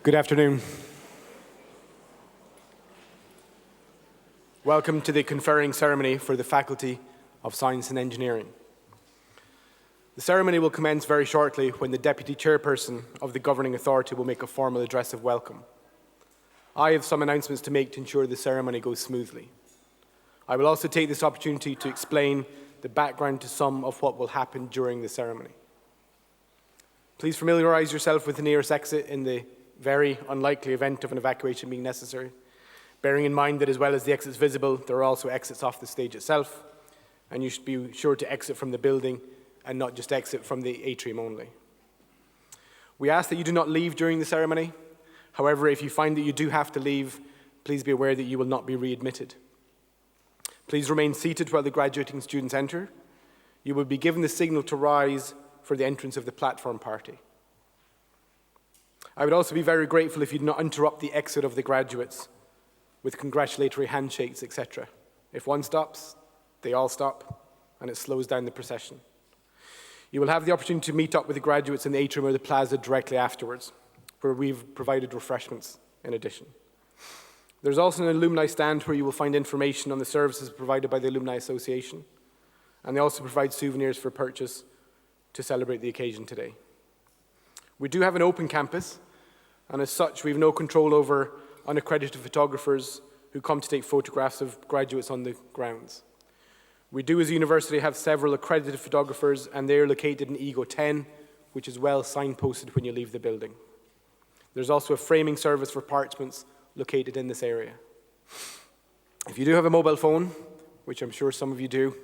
Good afternoon. Welcome to the conferring ceremony for the Faculty of Science and Engineering. The ceremony will commence very shortly when the Deputy Chairperson of the Governing Authority will make a formal address of welcome. I have some announcements to make to ensure the ceremony goes smoothly. I will also take this opportunity to explain the background to some of what will happen during the ceremony. Please familiarise yourself with the nearest exit in the very unlikely event of an evacuation being necessary, bearing in mind that as well as the exits visible, there are also exits off the stage itself, and you should be sure to exit from the building and not just exit from the atrium only. We ask that you do not leave during the ceremony. However, if you find that you do have to leave, please be aware that you will not be readmitted. Please remain seated while the graduating students enter. You will be given the signal to rise for the entrance of the platform party. I would also be very grateful if you do not interrupt the exit of the graduates with congratulatory handshakes, etc. If one stops, they all stop, and it slows down the procession. You will have the opportunity to meet up with the graduates in the atrium or the plaza directly afterwards, where we've provided refreshments in addition. There's also an alumni stand where you will find information on the services provided by the Alumni Association, and they also provide souvenirs for purchase to celebrate the occasion today. We do have an open campus, and as such, we have no control over unaccredited photographers who come to take photographs of graduates on the grounds. We do, as a university, have several accredited photographers, and they are located in Ego 10, which is well signposted when you leave the building. There's also a framing service for parchments located in this area. If you do have a mobile phone, which I'm sure some of you do,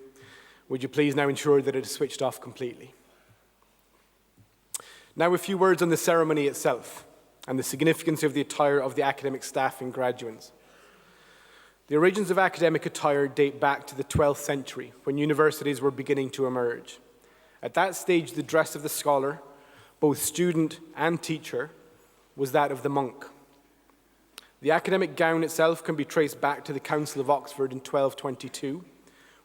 would you please now ensure that it is switched off completely? Now a few words on the ceremony itself and the significance of the attire of the academic staff and graduates. The origins of academic attire date back to the 12th century, when universities were beginning to emerge. At that stage, the dress of the scholar, both student and teacher, was that of the monk. The academic gown itself can be traced back to the Council of Oxford in 1222,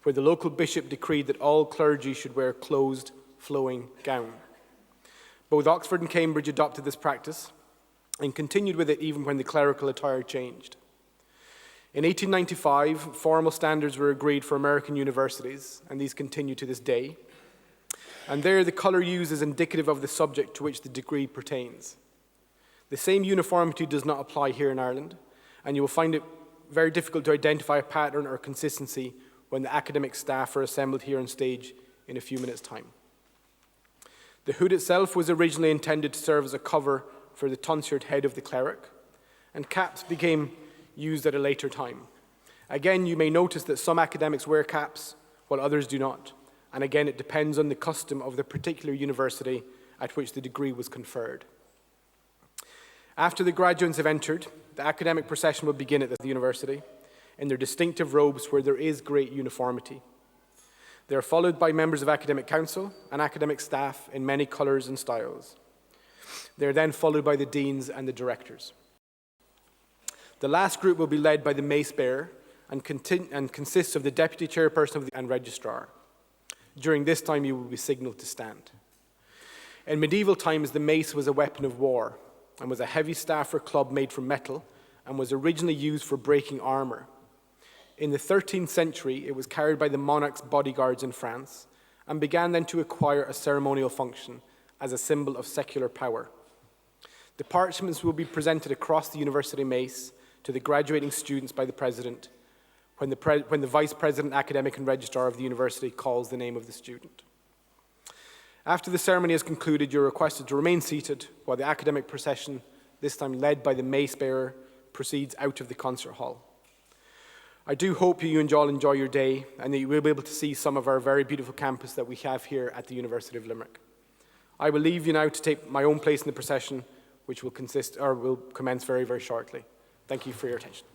where the local bishop decreed that all clergy should wear a closed, flowing gown. Both Oxford and Cambridge adopted this practice and continued with it even when the clerical attire changed. In 1895, formal standards were agreed for American universities, and these continue to this day. And there, the colour used is indicative of the subject to which the degree pertains. The same uniformity does not apply here in Ireland, and you will find it very difficult to identify a pattern or consistency when the academic staff are assembled here on stage in a few minutes' time. The hood itself was originally intended to serve as a cover for the tonsured head of the cleric, and caps became used at a later time. Again, you may notice that some academics wear caps while others do not, and again, it depends on the custom of the particular university at which the degree was conferred. After the graduates have entered, the academic procession will begin at the university in their distinctive robes where there is great uniformity. They are followed by members of academic council and academic staff in many colours and styles. They are then followed by the deans and the directors. The last group will be led by the mace bearer and consists of the deputy chairperson and registrar. During this time, you will be signalled to stand. In medieval times, the mace was a weapon of war and was a heavy staff or club made from metal and was originally used for breaking armour. In the 13th century, it was carried by the monarch's bodyguards in France and began then to acquire a ceremonial function as a symbol of secular power. The parchments will be presented across the university mace to the graduating students by the president when the vice president, academic and registrar of the university calls the name of the student. After the ceremony is concluded, you're requested to remain seated while the academic procession, this time led by the mace bearer, proceeds out of the concert hall. I do hope you all enjoy your day and that you will be able to see some of our very beautiful campus that we have here at the University of Limerick. I will leave you now to take my own place in the procession, which will commence very, very shortly. Thank you for your attention.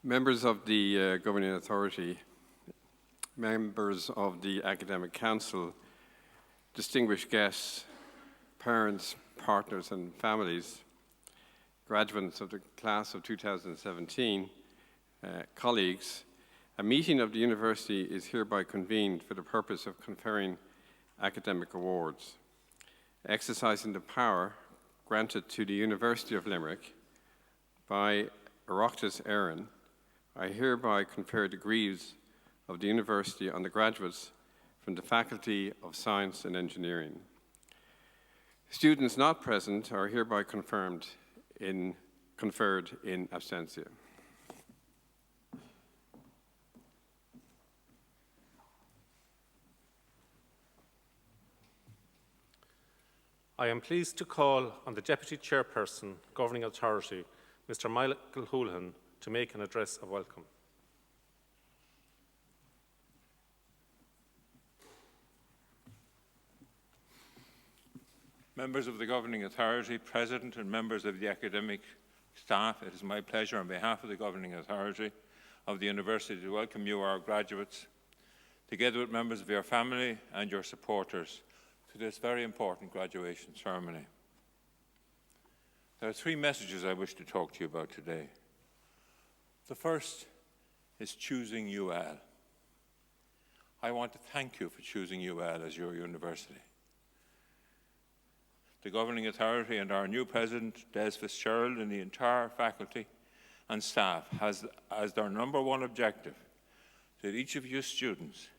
Members of the Governing Authority, members of the Academic Council, distinguished guests, parents, partners and families, graduates of the class of 2017, colleagues, a meeting of the University is hereby convened for the purpose of conferring academic awards, exercising the power granted to the University of Limerick by Oireachtas Éireann. I hereby confer degrees of the University on the graduates from the Faculty of Science and Engineering. Students not present are hereby conferred in absentia. I am pleased to call on the Deputy Chairperson, Governing Authority, Mr. Michael Houlihan, to make an address of welcome. Members of the Governing Authority, President and members of the academic staff, it is my pleasure on behalf of the Governing Authority of the University to welcome you, our graduates, together with members of your family and your supporters, to this very important graduation ceremony. There are three messages I wish to talk to you about today. The first is choosing UL. I want to thank you for choosing UL as your university. The Governing Authority and our new President, Des Fitzgerald, and the entire faculty and staff has as their #1 objective that each of you students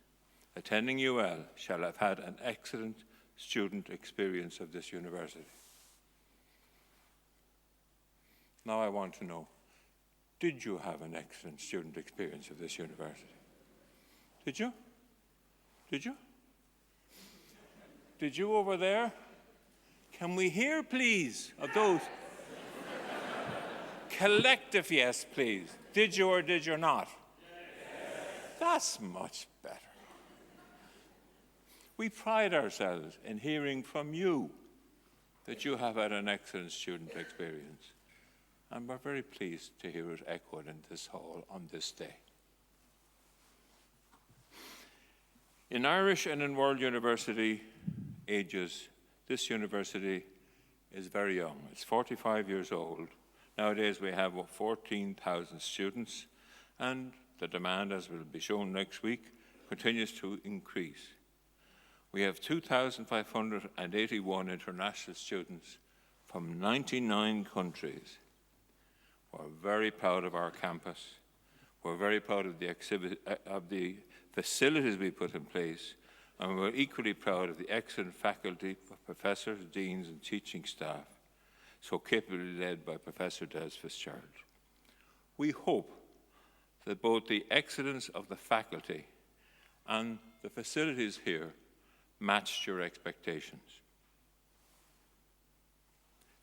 attending UL shall have had an excellent student experience of this university. Now I want to know, did you have an excellent student experience of this university? Did you? Did you? Did you over there? Can we hear, please, of those? Collective yes, please. Did you or did you not? Yes. That's much better. We pride ourselves in hearing from you that you have had an excellent student experience. And we're very pleased to hear it echoed in this hall on this day. In Irish and in world university ages, this university is very young. It's 45 years old. Nowadays we have 14,000 students, and the demand, as will be shown next week, continues to increase. We have 2,581 international students from 99 countries. We're very proud of our campus. We're very proud of the facilities we put in place, and we're equally proud of the excellent faculty, professors, deans, and teaching staff, so capably led by Professor Des Fitzgerald. We hope that both the excellence of the faculty and the facilities here matched your expectations.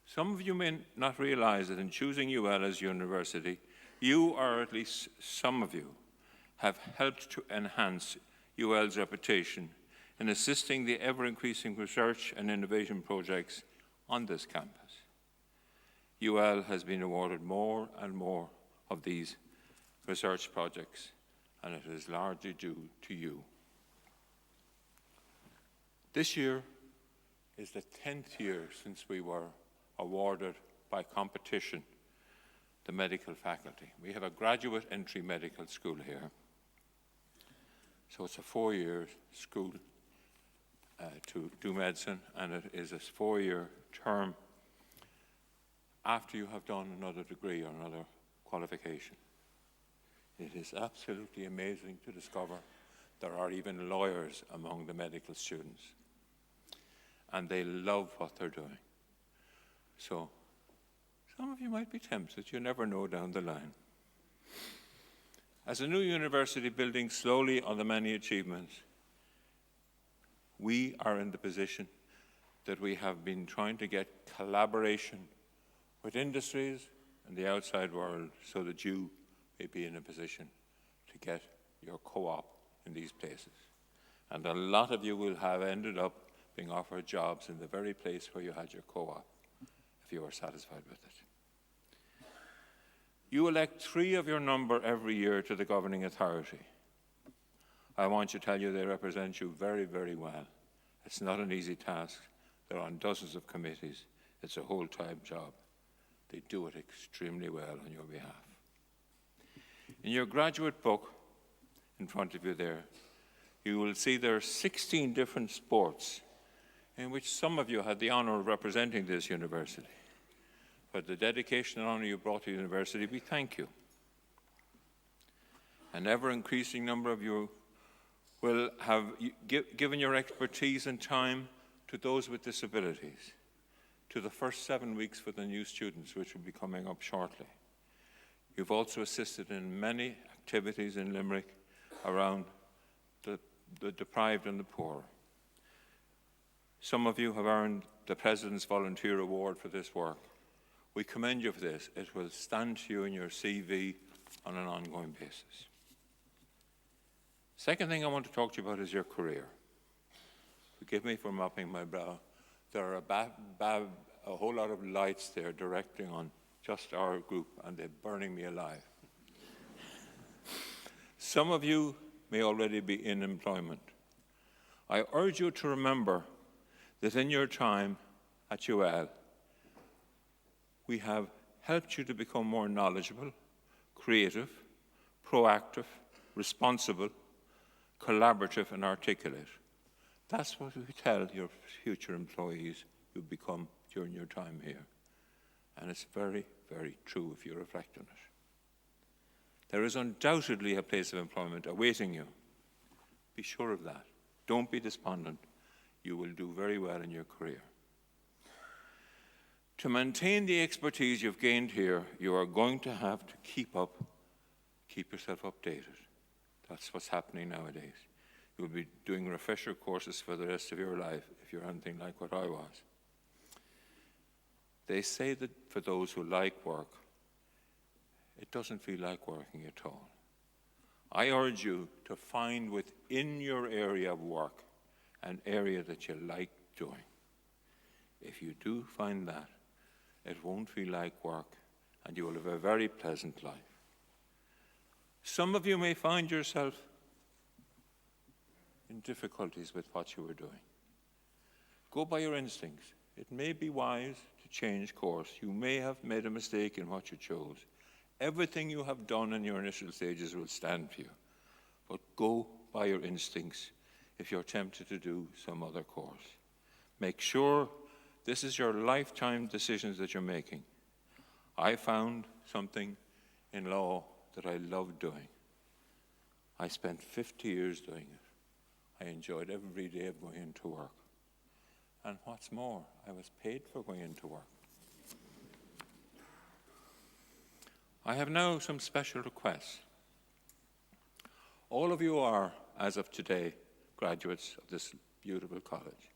Some of you may not realize that in choosing UL as university, you, or at least some of you, have helped to enhance UL's reputation in assisting the ever-increasing research and innovation projects on this campus. UL has been awarded more and more of these research projects, and it is largely due to you. This year is the 10th year since we were awarded by competition the medical faculty. We have a graduate entry medical school here. So it's a 4-year school to do medicine, and it is a 4-year term after you have done another degree or another qualification. It is absolutely amazing to discover there are even lawyers among the medical students, and they love what they're doing. So some of you might be tempted, you never know down the line. As a new university building slowly on the many achievements, we are in the position that we have been trying to get collaboration with industries and the outside world so that you may be in a position to get your co-op in these places. And a lot of you will have ended up being offered jobs in the very place where you had your co-op, if you are satisfied with it. You elect 3 of your number every year to the governing authority. I want to tell you they represent you very, very well. It's not an easy task. They're on dozens of committees. It's a whole-time job. They do it extremely well on your behalf. In your graduate book in front of you there, you will see there are 16 different sports in which some of you had the honour of representing this university. For the dedication and honour you brought to the university, we thank you. An ever-increasing number of you will have given your expertise and time to those with disabilities, to the first 7 weeks for the new students, which will be coming up shortly. You've also assisted in many activities in Limerick around the deprived and the poor. Some of you have earned the President's Volunteer Award for this work. We commend you for this. It will stand to you in your CV on an ongoing basis. Second thing I want to talk to you about is your career. Forgive me for mopping my brow. There are a whole lot of lights there directing on just our group, and they're burning me alive. Some of you may already be in employment. I urge you to remember that in your time at UL, we have helped you to become more knowledgeable, creative, proactive, responsible, collaborative, and articulate. That's what we tell your future employees you become during your time here. And it's very, very true if you reflect on it. There is undoubtedly a place of employment awaiting you. Be sure of that. Don't be despondent. You will do very well in your career. To maintain the expertise you've gained here, you are going to have to keep yourself updated. That's what's happening nowadays. You'll be doing refresher courses for the rest of your life if you're anything like what I was. They say that for those who like work, it doesn't feel like working at all. I urge you to find within your area of work an area that you like doing. If you do find that, it won't feel like work, and you will have a very pleasant life. Some of you may find yourself in difficulties with what you are doing. Go by your instincts. It may be wise to change course. You may have made a mistake in what you chose. Everything you have done in your initial stages will stand for you. But go by your instincts if you're tempted to do some other course. Make sure this is your lifetime decisions that you're making. I found something in law that I loved doing. I spent 50 years doing it. I enjoyed every day of going into work. And what's more, I was paid for going into work. I have now some special requests. All of you are, as of today, graduates of this beautiful college.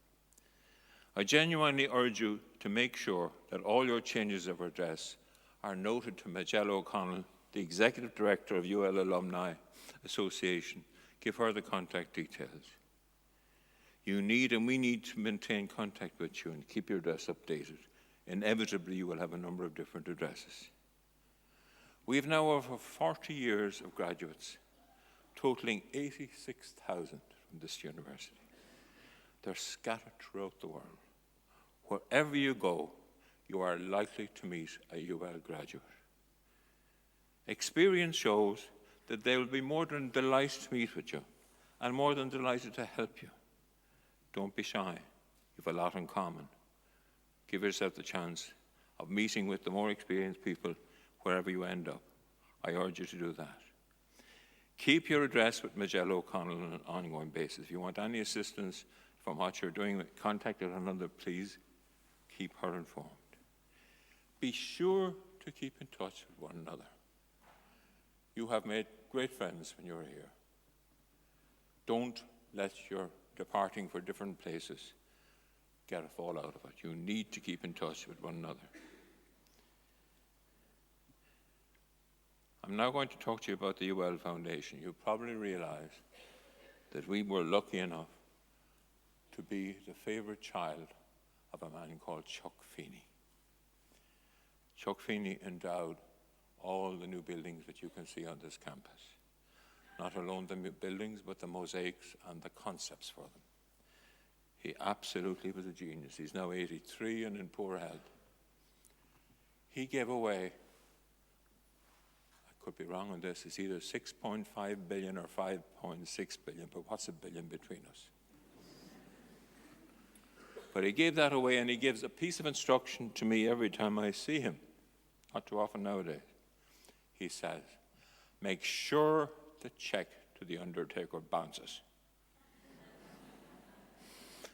I genuinely urge you to make sure that all your changes of address are noted to Majella O'Connell, the Executive Director of UL Alumni Association. Give her the contact details. You need and we need to maintain contact with you and keep your address updated. Inevitably, you will have a number of different addresses. We have now over 40 years of graduates, totaling 86,000 from this university. They're scattered throughout the world. Wherever you go, you are likely to meet a UL graduate. Experience shows that they will be more than delighted to meet with you and more than delighted to help you. Don't be shy. You've a lot in common. Give yourself the chance of meeting with the more experienced people wherever you end up. I urge you to do that. Keep your address with Majella O'Connell on an ongoing basis. If you want any assistance from what you're doing, contact another, please keep her informed. Be sure to keep in touch with one another. You have made great friends when you were here. Don't let your departing for different places get a fall out of it. You need to keep in touch with one another. I'm now going to talk to you about the UL Foundation. You probably realize that we were lucky enough to be the favourite child of a man called Chuck Feeney. Chuck Feeney endowed all the new buildings that you can see on this campus. Not alone the buildings, but the mosaics and the concepts for them. He absolutely was a genius. He's now 83 and in poor health. He gave away, I could be wrong on this, it's either 6.5 billion or 5.6 billion, but what's a billion between us? But he gave that away, and he gives a piece of instruction to me every time I see him. Not too often nowadays. He says, make sure the check to the undertaker bounces.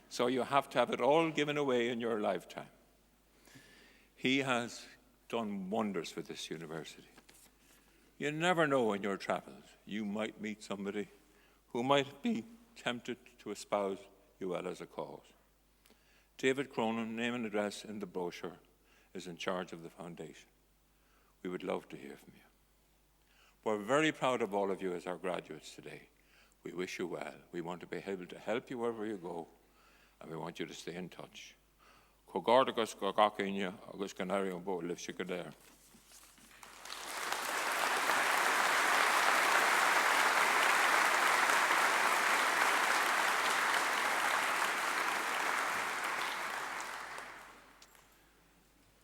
So you have to have it all given away in your lifetime. He has done wonders for this university. You never know in your travels. You might meet somebody who might be tempted to espouse you well as a cause. David Cronin, name and address in the brochure, is in charge of the foundation. We would love to hear from you. We're very proud of all of you as our graduates today. We wish you well. We want to be able to help you wherever you go, and we want you to stay in touch. Cogardagus Gogakinya, August Canario Bo Liv Shikadair.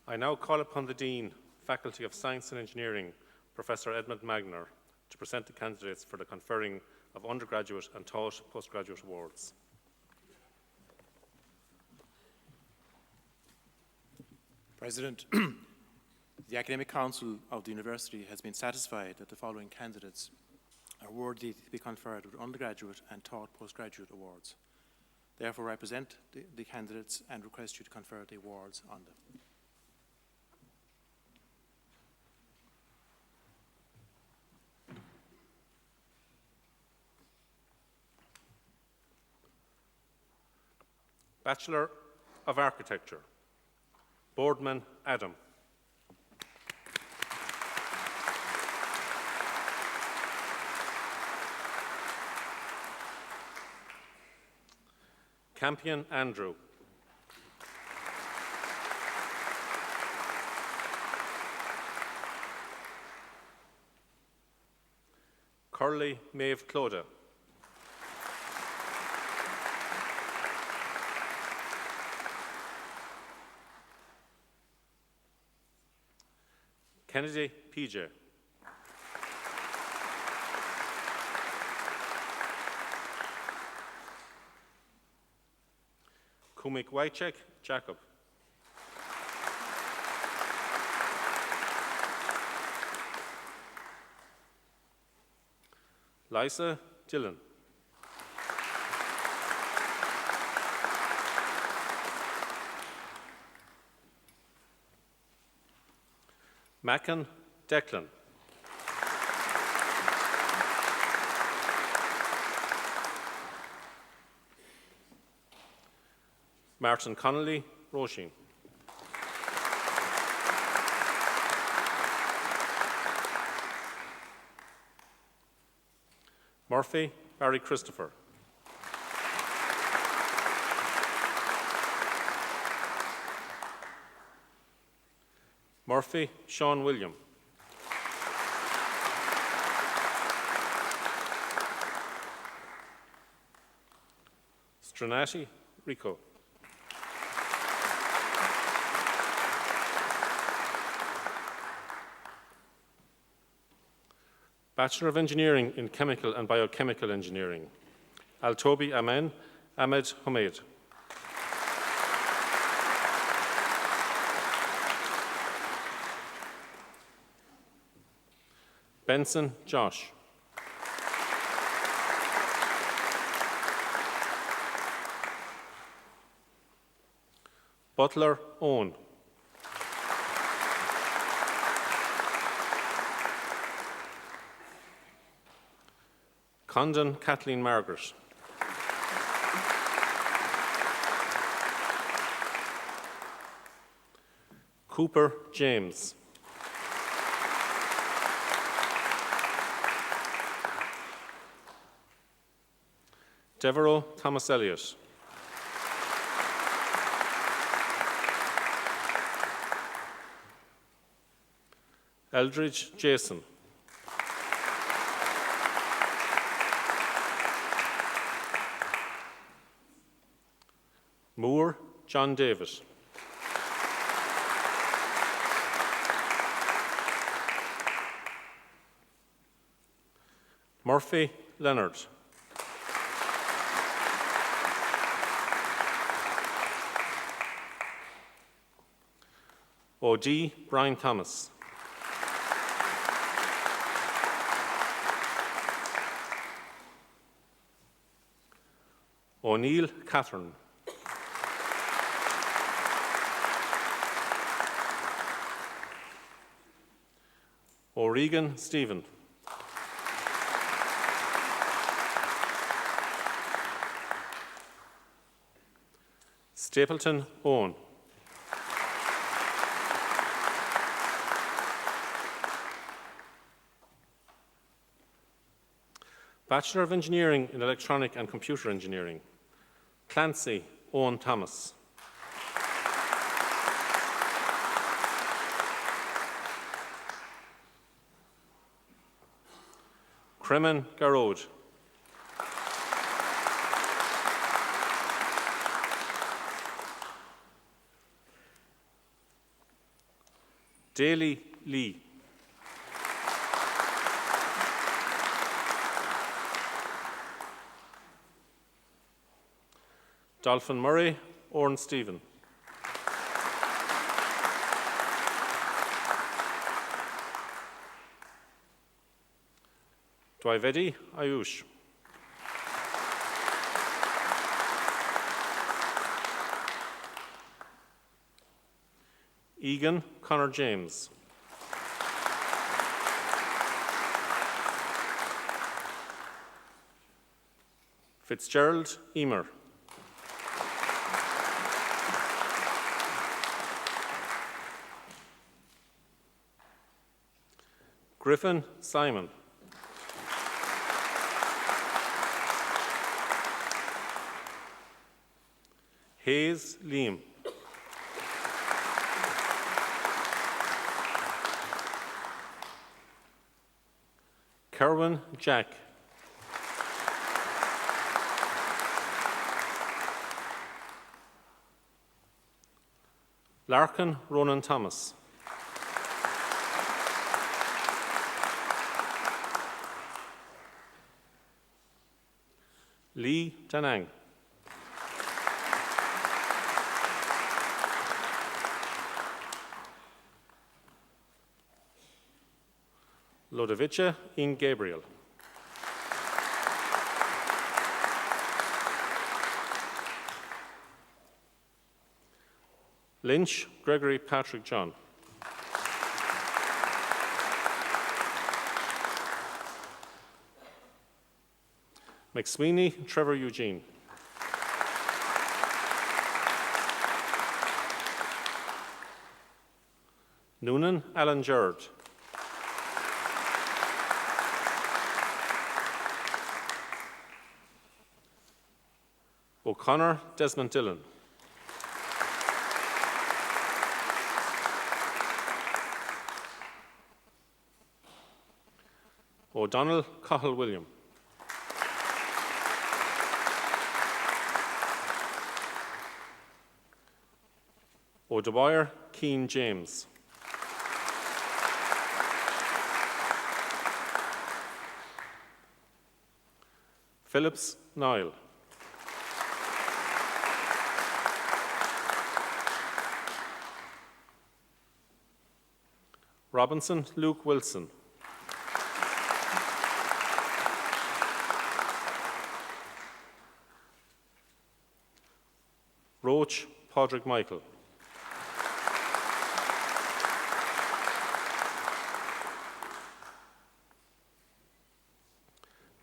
I now call upon the Dean, Faculty of Science and Engineering, Professor Edmund Magner, to present the candidates for the conferring of undergraduate and taught postgraduate awards. President, the Academic Council of the University has been satisfied that the following candidates are worthy to be conferred with undergraduate and taught postgraduate awards. Therefore, I present the candidates and request you to confer the awards on them. Bachelor of Architecture, Boardman Adam. Campion Andrew. Curly Maeve Clodagh. Kennedy PJ. Kumik Wycheck Jacob. Lysa Dillon. Mackin Declan. Martin Connolly Roisin. Murphy Barry Christopher. Murphy Sean William. Stranati Rico. Bachelor of Engineering in Chemical and Biochemical Engineering, Altobi Amen Ahmed Humaid. Benson Josh. Butler Owen. Condon Kathleen Margaret. Cooper James. Devereux Thomas Elliott. Eldridge Jason. Moore John David. Murphy Leonard. O.D. Brian Thomas. O'Neill Catherine. O'Regan Stephen. Stapleton Owen. Bachelor of Engineering in Electronic and Computer Engineering, Clancy Owen Thomas. Cremen Garode. Daly Lee. Dolphin Murray, Oren Stephen. Dwivedi Ayush. Egan Connor James. Fitzgerald Emer. Griffin Simon. Hayes Liam. Kerwin Jack. Larkin Ronan Thomas. Lee Danang. Lodovica in Gabriel. Lynch Gregory Patrick John. McSweeney Trevor Eugene. Noonan Alan Gerard. O'Connor Desmond Dillon. O'Donnell Cahill William. O'Dwyer Keane James. Phillips Niall. Robinson Luke Wilson. Roach Padraig Michael.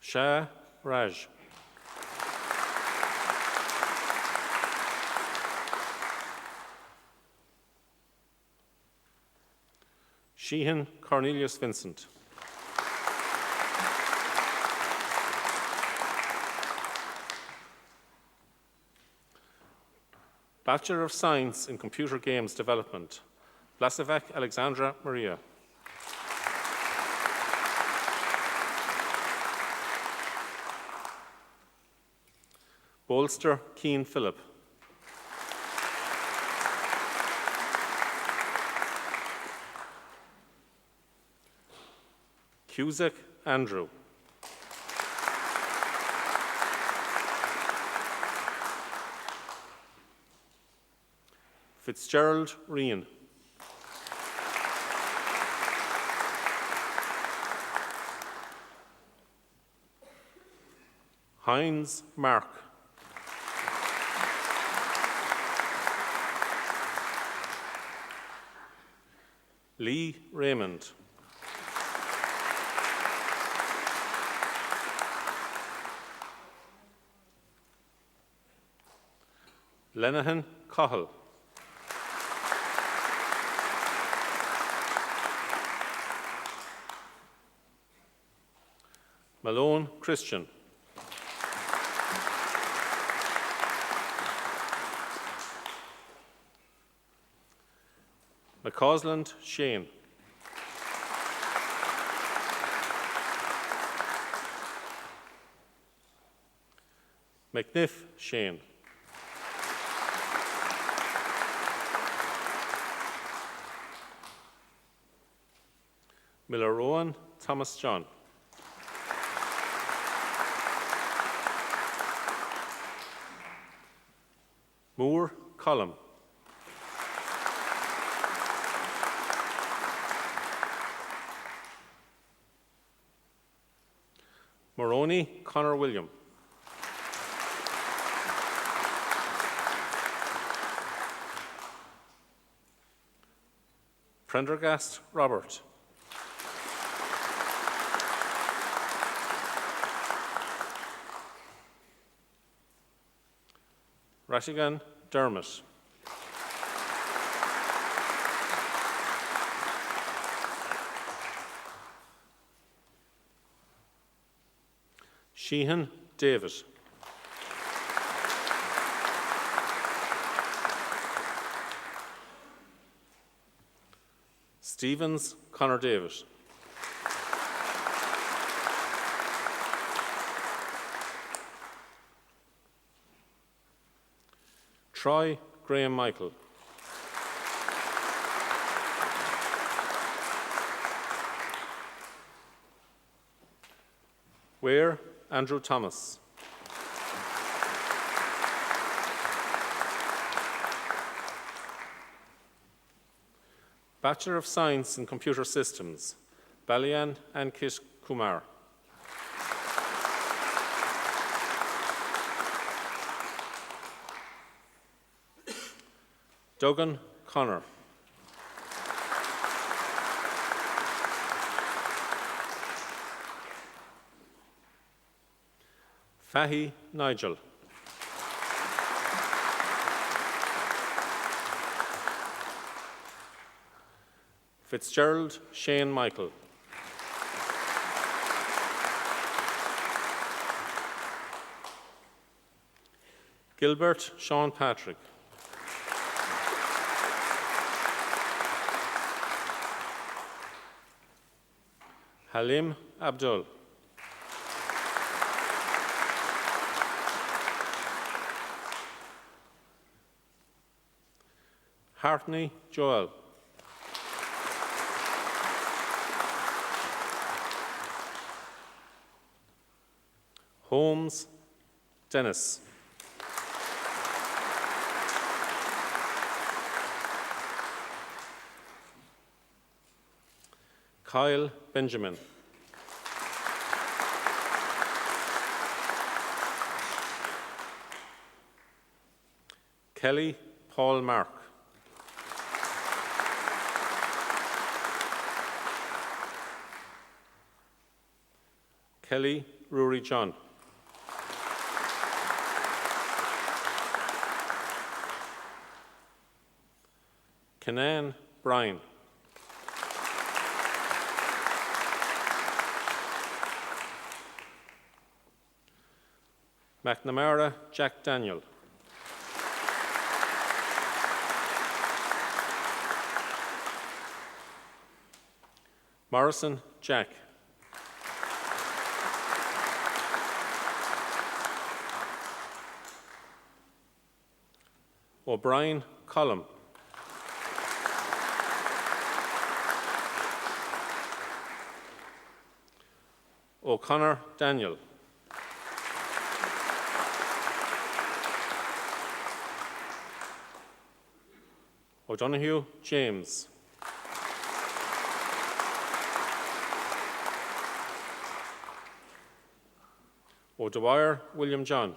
Shah Raj. Sheehan Cornelius Vincent. Bachelor of Science in Computer Games Development, Vlasivac Alexandra Maria. Bolster Keane Philip. Cusack Andrew. Fitzgerald Ryan. Hines Mark. Lee Raymond. Lenehan Cahill. Malone Christian. McCausland Shane. McNiff Shane. Miller Rowan Thomas John. Moore Column. Moroney Connor William. Prendergast Robert. Rashigan Dermot. Sheehan David. Stevens Connor David. Troy Graham Michael. Ware Andrew Thomas. Bachelor of Science in Computer Systems, Balian Ankit Kumar. Duggan Connor. Fahy Nigel. Fitzgerald Shane Michael. Gilbert Sean Patrick. Halim Abdul. Hartney Joel. Holmes Dennis. Kyle Benjamin. Kelly Paul Mark. Kelly Rory John. Kenan Brian. McNamara Jack Daniel. Morrison Jack. O'Brien Colum. O'Connor Daniel. O'Donoghue James. O'Dwyer William John.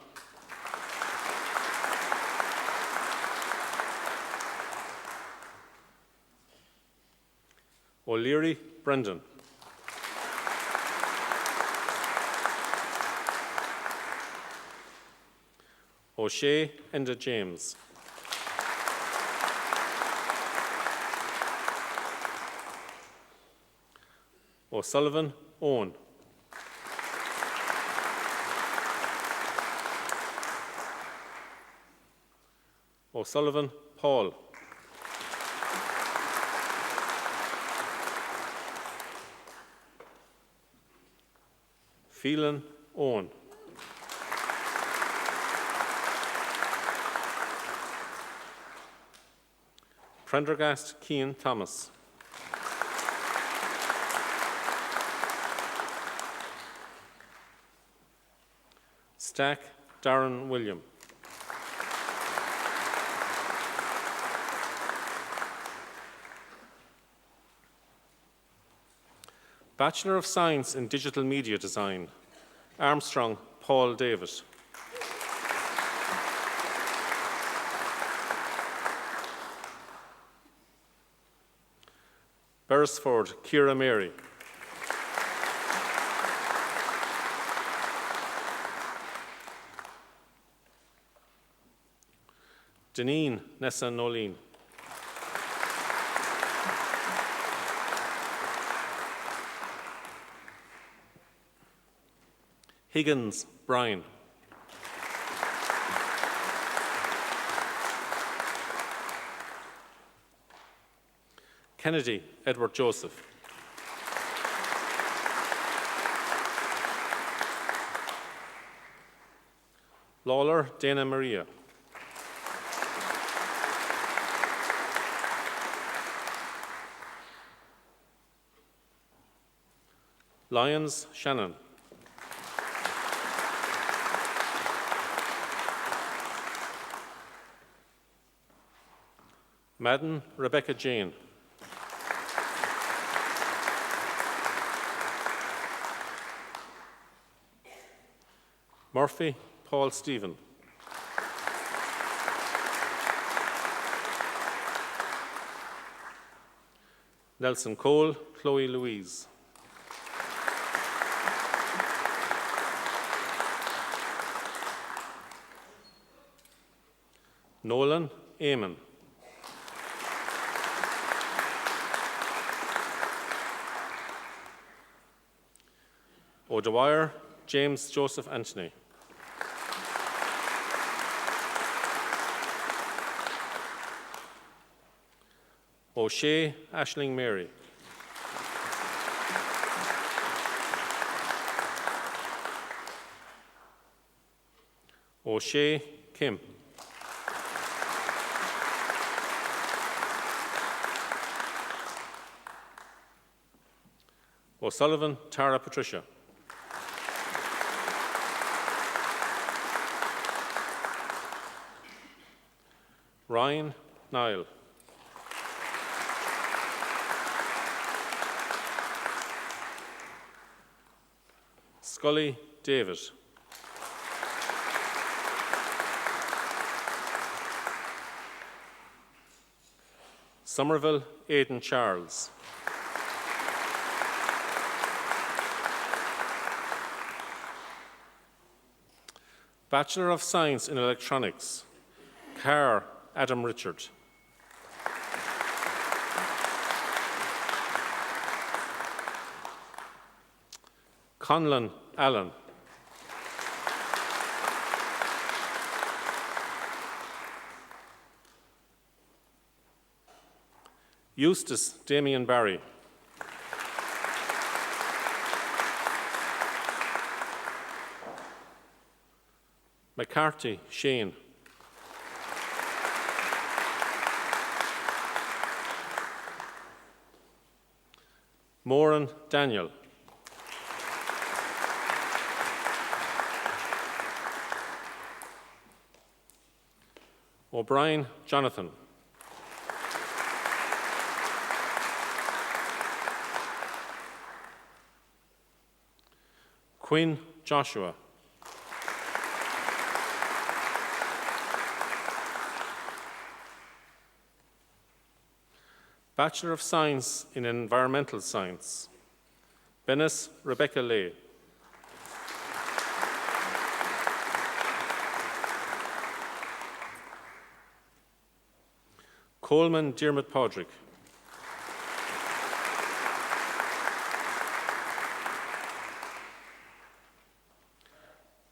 O'Leary Brendan. O'Shea Enda James. O'Sullivan Owen. O'Sullivan Paul. Phelan Owen. Prendergast Keane Thomas. Stack Darren William. Bachelor of Science in Digital Media Design, Armstrong Paul David. Beresford Ciara Mary. Deneen Nessa Nolene. Higgins Brian. Kennedy Edward Joseph. Lawler Dana Maria. Lyons Shannon. Madden Rebecca Jane. Murphy Paul Stephen. Nelson Cole Chloe Louise. Nolan Eamon. O'Dwyer James Joseph Anthony. O'Shea Aisling Mary. O'Shea Kim. O'Sullivan Tara Patricia. Ryan Niall. Scully David. Somerville Aidan Charles. Bachelor of Science in Electronics, Carr Adam Richard. Conlon Allen. Eustace Damien Barry. McCarthy Shane. Moran Daniel. O'Brien Jonathan. Quinn Joshua. Bachelor of Science in Environmental Science, Bennis Rebecca Lay. Coleman Diarmid Podrick.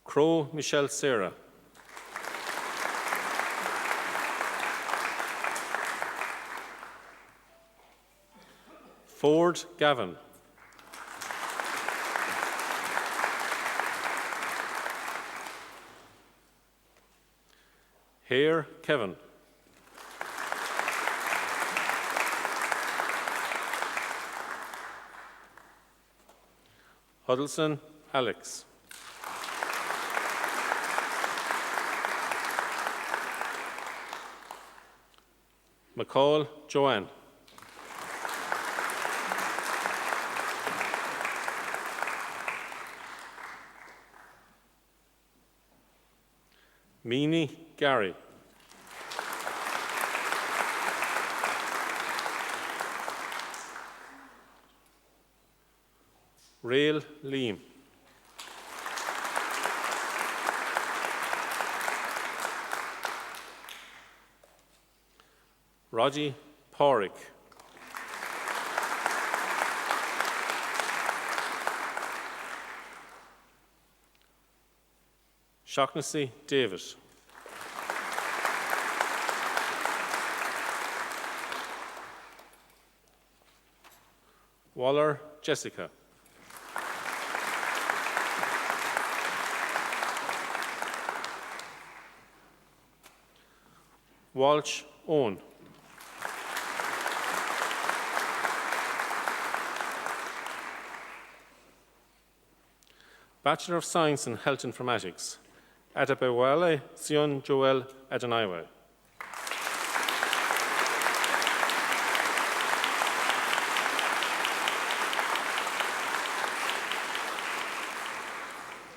Crow Michelle Serra. Ford Gavin. Hare Kevin. Huddleston Alex. McCall Joanne. Meany Gary. Rail Liam. Roddy Porrick. Shaughnessy David. Waller Jessica. Walsh Owen. Bachelor of Science in Health Informatics, Adebowale Sion Joel Adenaiwe.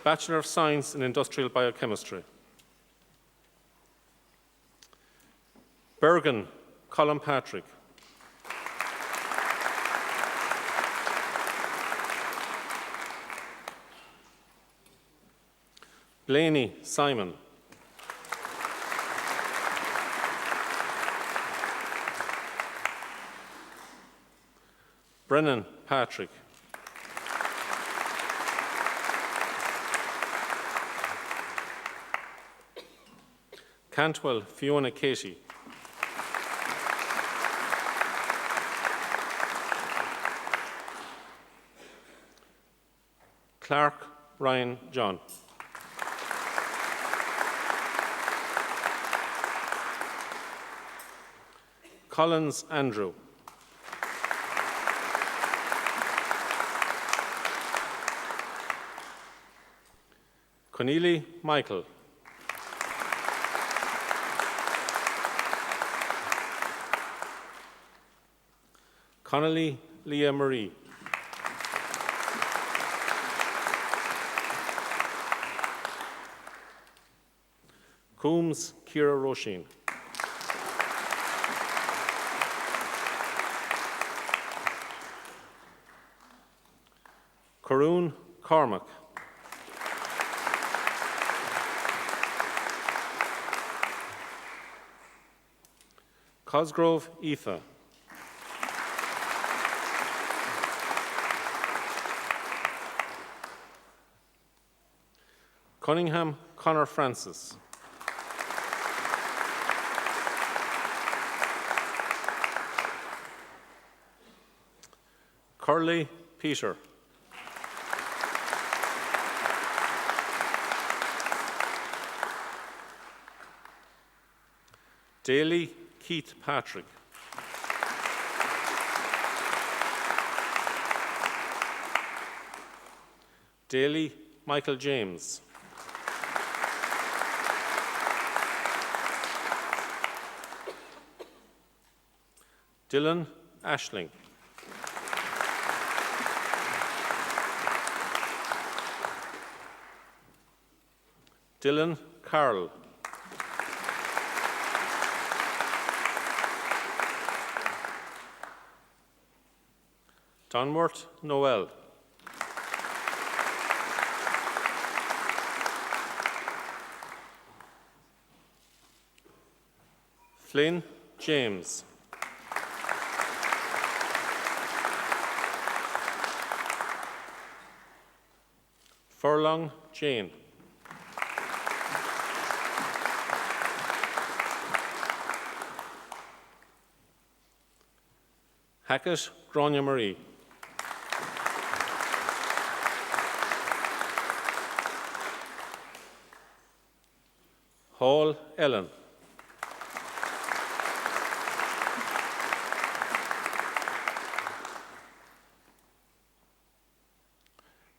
Bachelor of Science in Industrial Biochemistry. Bergen Colin Patrick. Blaney Simon. Brennan Patrick. Cantwell Fiona Katie. Clark Ryan John. Collins Andrew. Cornelie Michael. Connolly Leah Marie. Coombs Ciara Roisin. Caroon Cormac. Cosgrove Aoife. Cunningham Connor Francis. Curley Peter. Daly Keith Patrick. Daly Michael James. Dylan Ashling. Dylan Carroll. Donworth Noel. Flynn James. Furlong Jane. Hackett Grania Marie. Hall Ellen.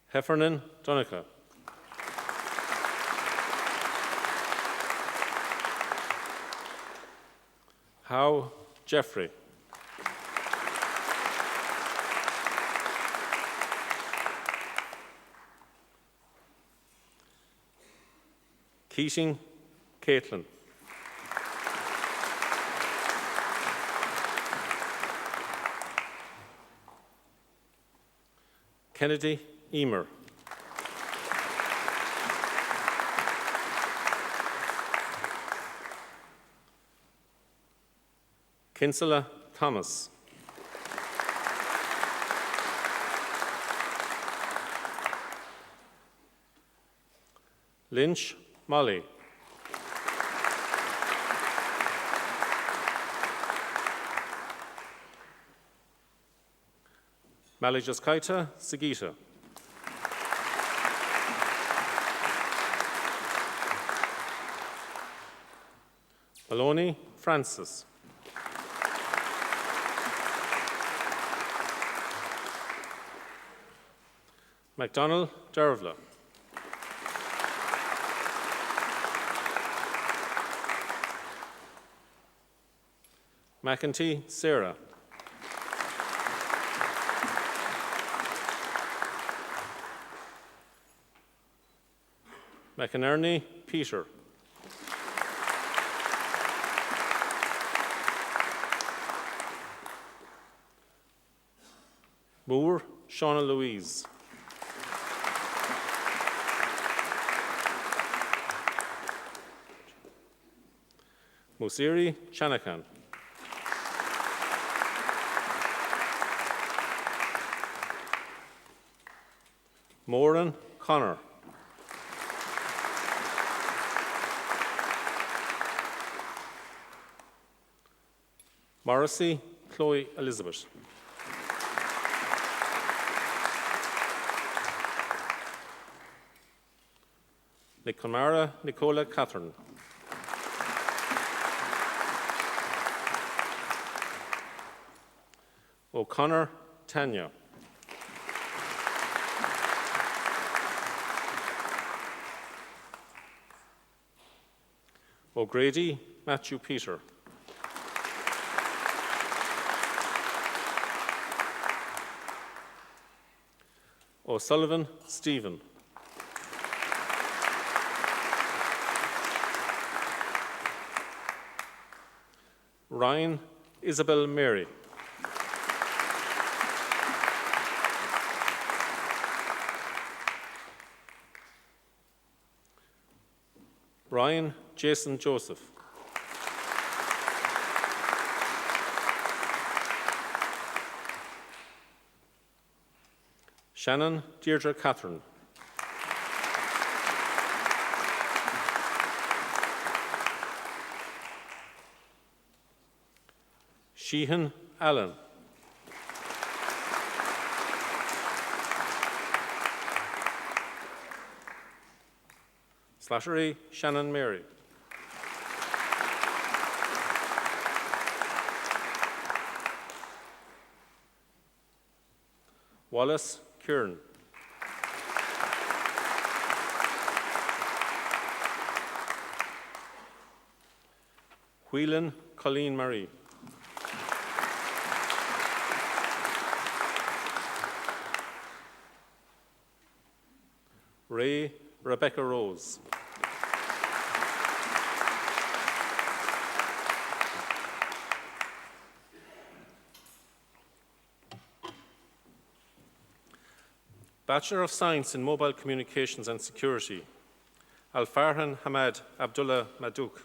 Heffernan Donica. Howe Jeffrey. Keating Caitlin. Kennedy Emer. Kinsella Thomas. Lynch Molly. Malijaskaita Sagita. Maloney Francis. MacDonald Dervla. McEntee Sarah. McInerney Peter. Moore Shauna Louise. Musiri Chanakan. Moran Connor. Morrissey Chloe Elizabeth. Niconmara Nicola Catherine. O'Connor Tanya. O'Grady Matthew Peter. O'Sullivan Stephen. Ryan Isabel Mary. Ryan Jason Joseph. Shannon Deirdre Catherine. Sheehan Allen. Slattery Shannon Mary. Wallace Kieran. Whelan Colleen Marie. Ray Rebecca Rose. Bachelor of Science in Mobile Communications and Security, Al-Farhan Hamad Abdullah Madouk.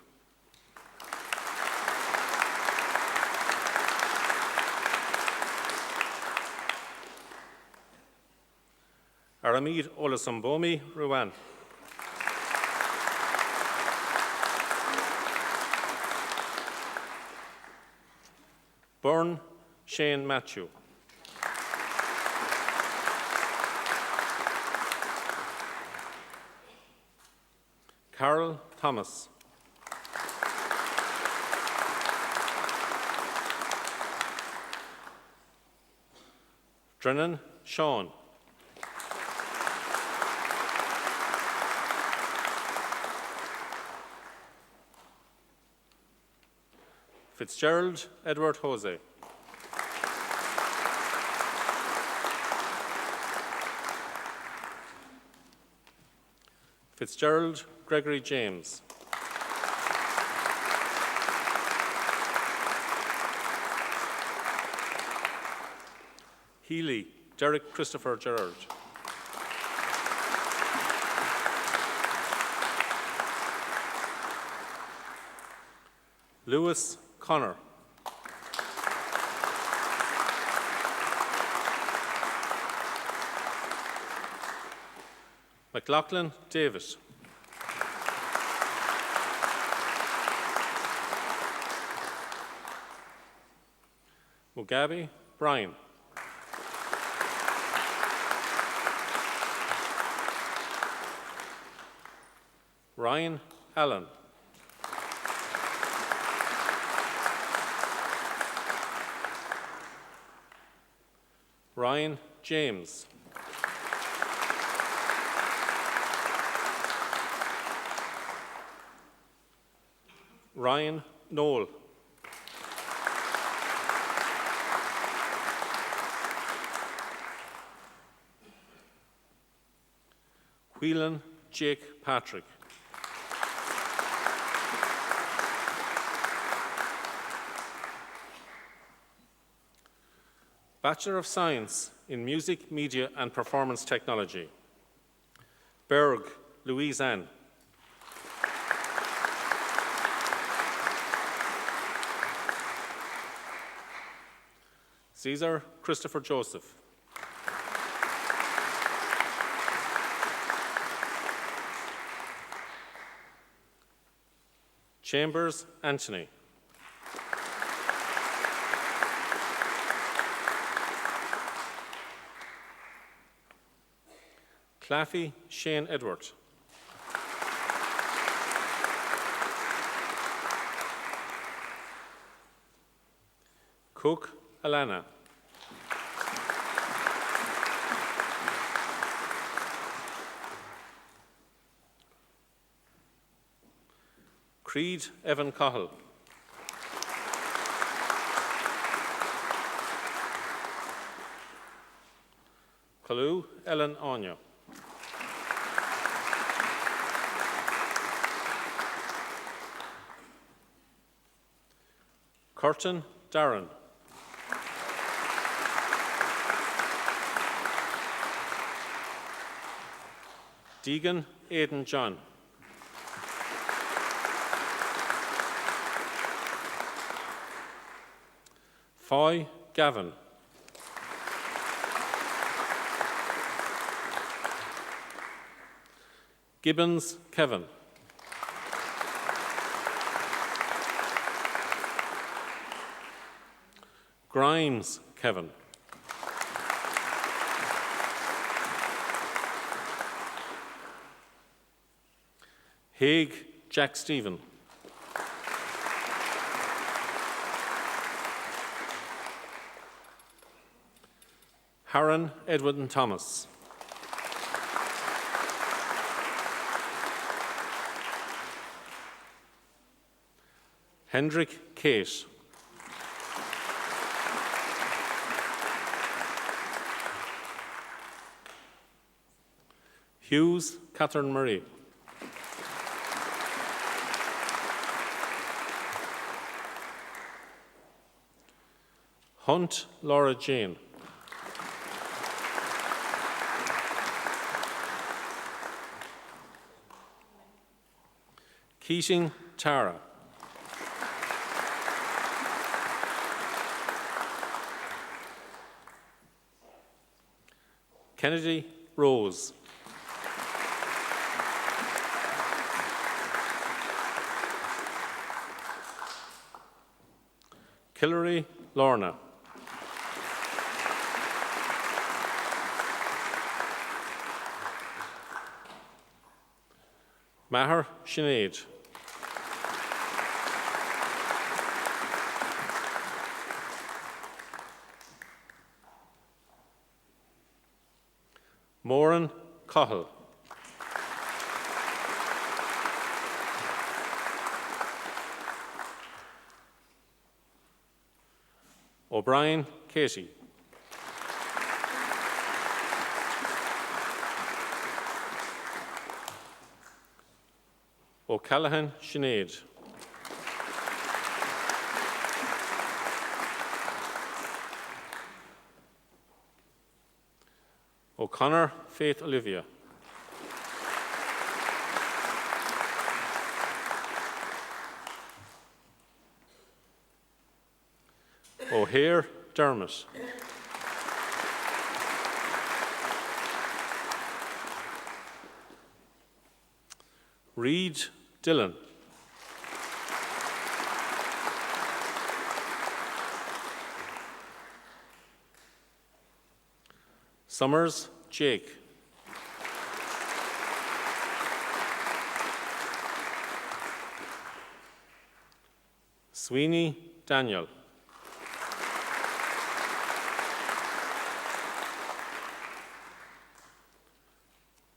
Aramid Olasambomi Ruwan. Byrne Shane Matthew. Carol Thomas. Drennan Sean. Fitzgerald Edward Jose. Fitzgerald Gregory James. Healy Derek Christopher Gerard. Lewis Connor. McLaughlin David. Mugabe Brian. Ryan Allen. Ryan James. Ryan Knoll. Whelan Jake Patrick. Bachelor of Science in Music, Media and Performance Technology, Berg Louise Ann. Caesar Christopher Joseph. Chambers Anthony. Claffey Shane Edward. Cook Alana. Creed Evan Cahill. Kalu Ellen Anya. Curtin Darren. Deegan Aidan John. Foy Gavin. Gibbons Kevin. Grimes Kevin. Haig Jack Stephen. Harron Edward and Thomas. Hendrik Kate. Hughes Catherine Marie. Hunt Laura Jane. Keating Tara. Kennedy Rose. Hillary Lorna. Maher Sinead. Moran Cahill. O'Brien Katie. O'Callaghan Sinead. O'Connor Faith Olivia. O'Hare Dermot. Reid Dillon. Summers Jake. Sweeney Daniel.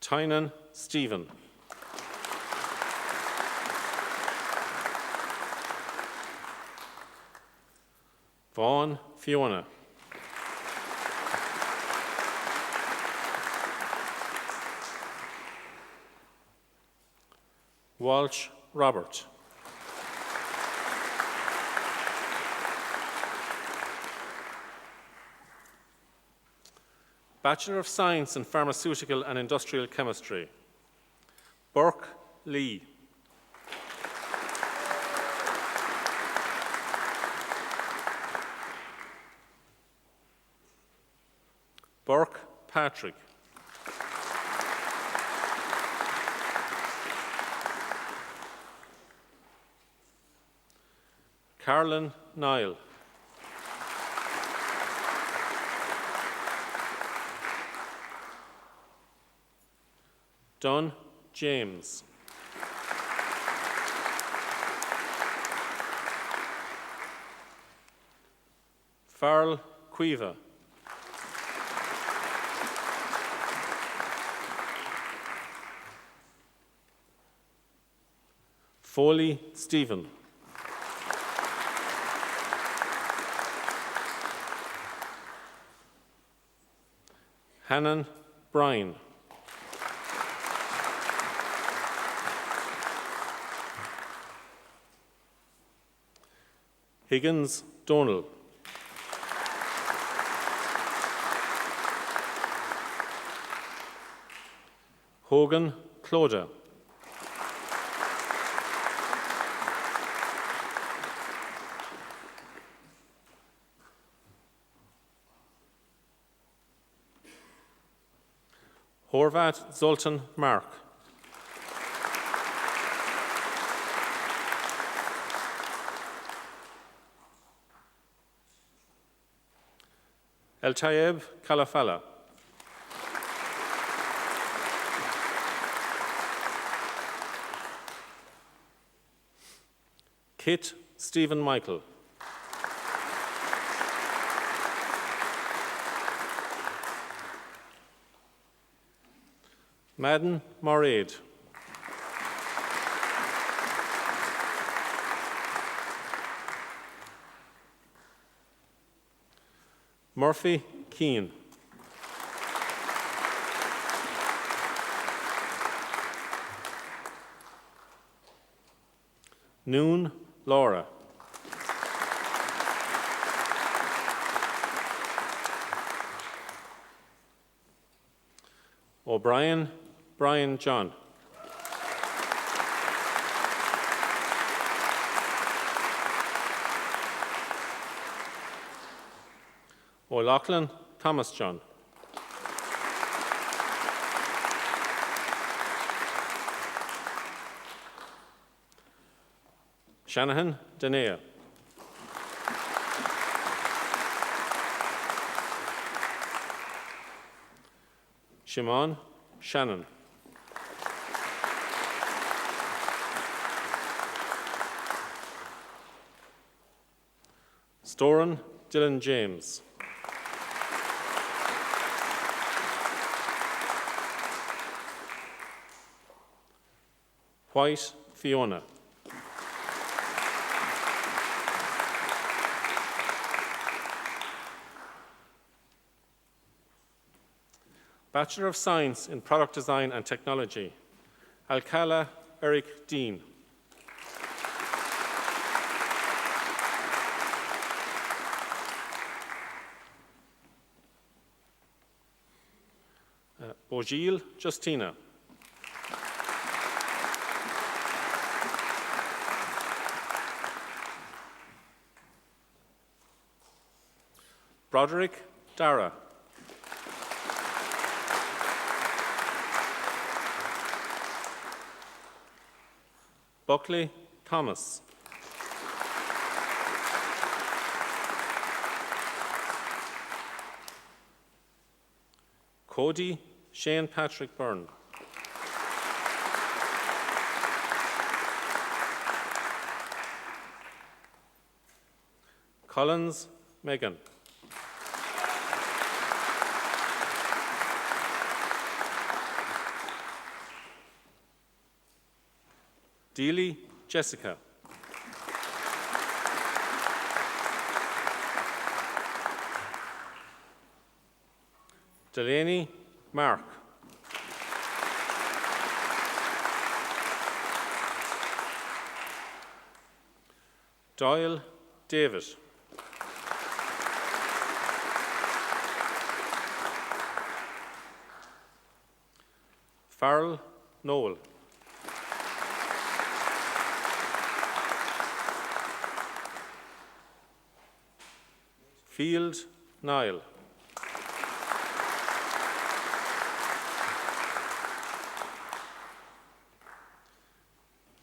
Tynan Stephen. Vaughan Fiona. Walsh Robert. Bachelor of Science in Pharmaceutical and Industrial Chemistry, Burke Lee. Burke Patrick. Carolyn Niall. Dunn James. Farrell Cuiva. Foley Stephen. Hannon Bryan. Higgins Donald. Hogan Clodagh. Horvat Zoltan Mark. El Tayeb Kalafala. Kit Stephen Michael. Madden Moraid. Murphy Keane. Noon Laura. O'Brien Brian John. O'Loughlin Thomas John. Shanahan Danae. Shimon Shannon. Storan Dylan James. White Fiona. Bachelor of Science in Product Design and Technology, Alcala Eric Dean. Bogil Justina. Broderick Dara. Buckley Thomas. Cody Shane Patrick Byrne. Collins Megan. Deely Jessica. Delaney Mark. Doyle David. Farrell Noel. Field Niall.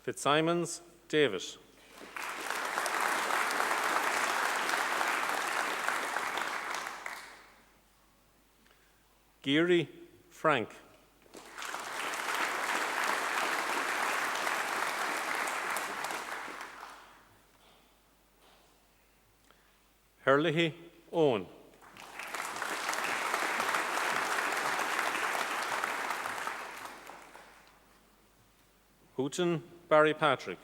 Fitzsimons David. Geary Frank. Herlihy Owen. Houghton Barry Patrick.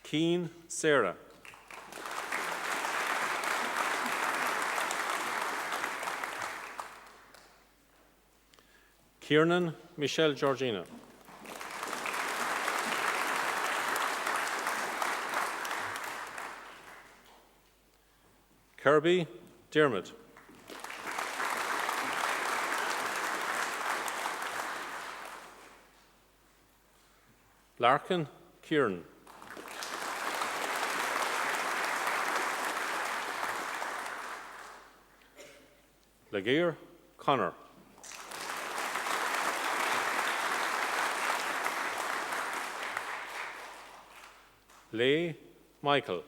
Keane Sarah. Kiernan Michelle Georgina. Kirby Dermot. Larkin Kieran. Laguerre Connor. Lay Michael.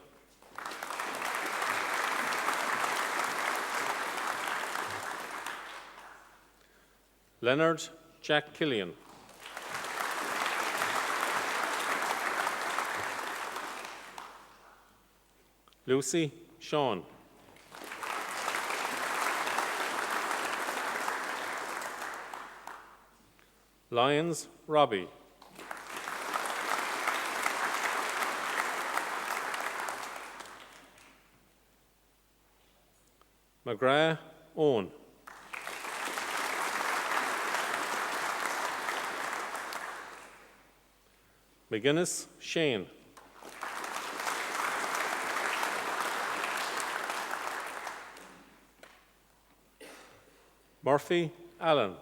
Leonard Jack Killian. Lucy Sean. Lyons Robbie. McGrath Owen. McGuinness Shane. Murphy Allen.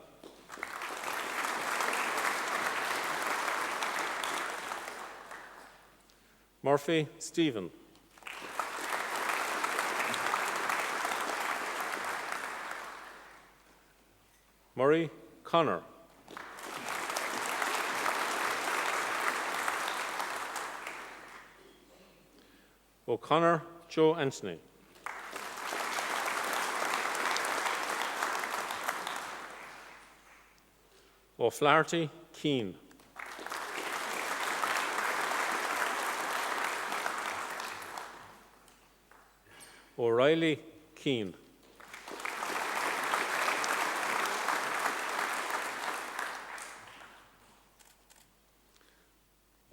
Murphy Stephen. Murray Connor. O'Connor Joe Anthony. O'Flaherty Keane. O'Reilly Keane.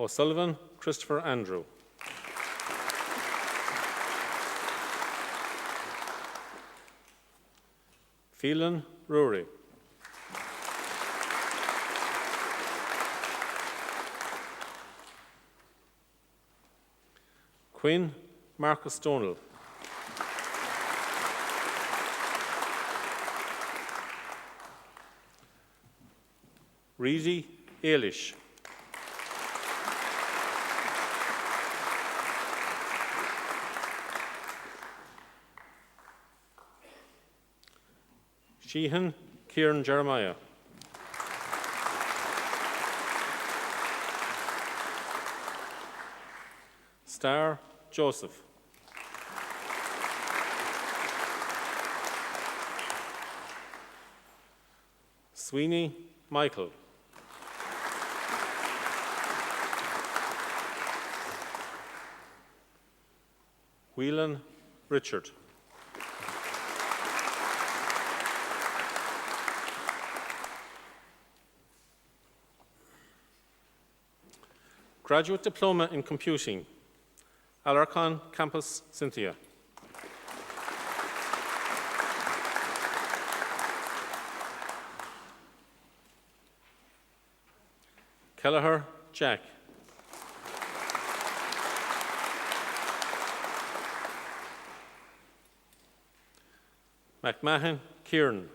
O'Sullivan Christopher Andrew. Phelan Rory. Quinn Marcus Donald. Reedy Ailish. Sheehan Kieran Jeremiah. Starr Joseph. Sweeney Michael. Whelan Richard. Graduate Diploma in Computing, Alarcon Campus Cynthia. Kelleher Jack. McMahon Kieran.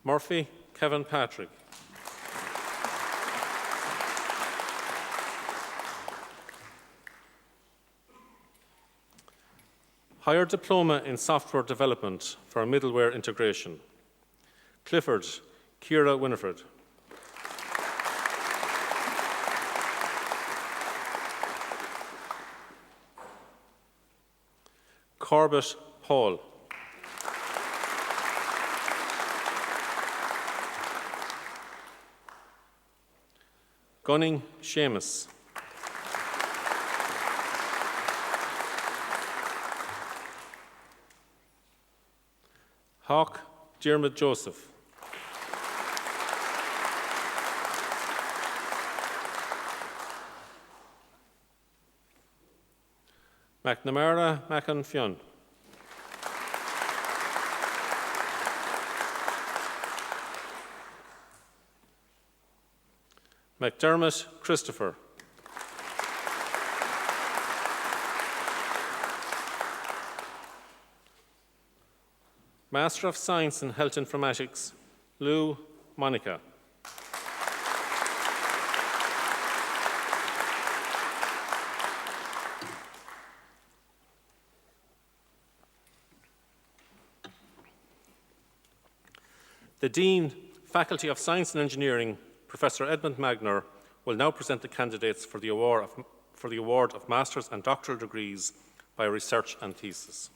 Murphy Kevin Patrick. Higher Diploma in Software Development for Middleware Integration, Clifford Ciara Winifred. Corbett Paul. Gunning Seamus. Hawk Diarmid Joseph. McNamara Macan Fionn. McDermott Christopher. Master of Science in Health Informatics, Lou Monica. The Dean, Faculty of Science and Engineering, Professor Edmund Magner, will now present the candidates for the award of Master's and Doctoral degrees by research and thesis.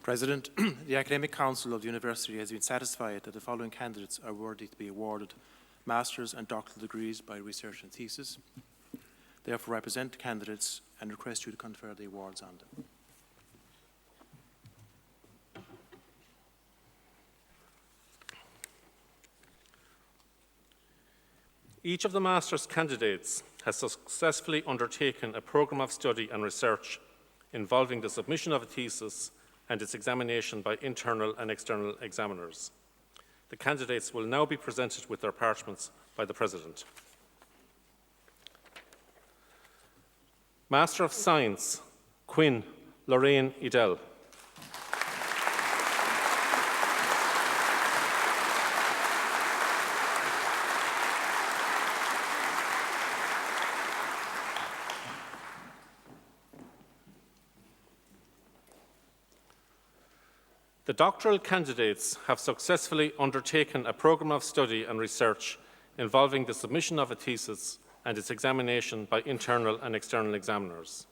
President, the Academic Council of the University has been satisfied that the following candidates are worthy to be awarded Master's and Doctoral degrees by research and thesis. Therefore, I present the candidates and request you to confer the awards on them. Each of the master's candidates has successfully undertaken a programme of study and research involving the submission of a thesis and its examination by internal and external examiners. The candidates will now be presented with their parchments by the President. Master of Science, Quinn Lorraine Edel. The doctoral candidates have successfully undertaken a programme of study and research involving the submission of a thesis and its examination by internal and external examiners.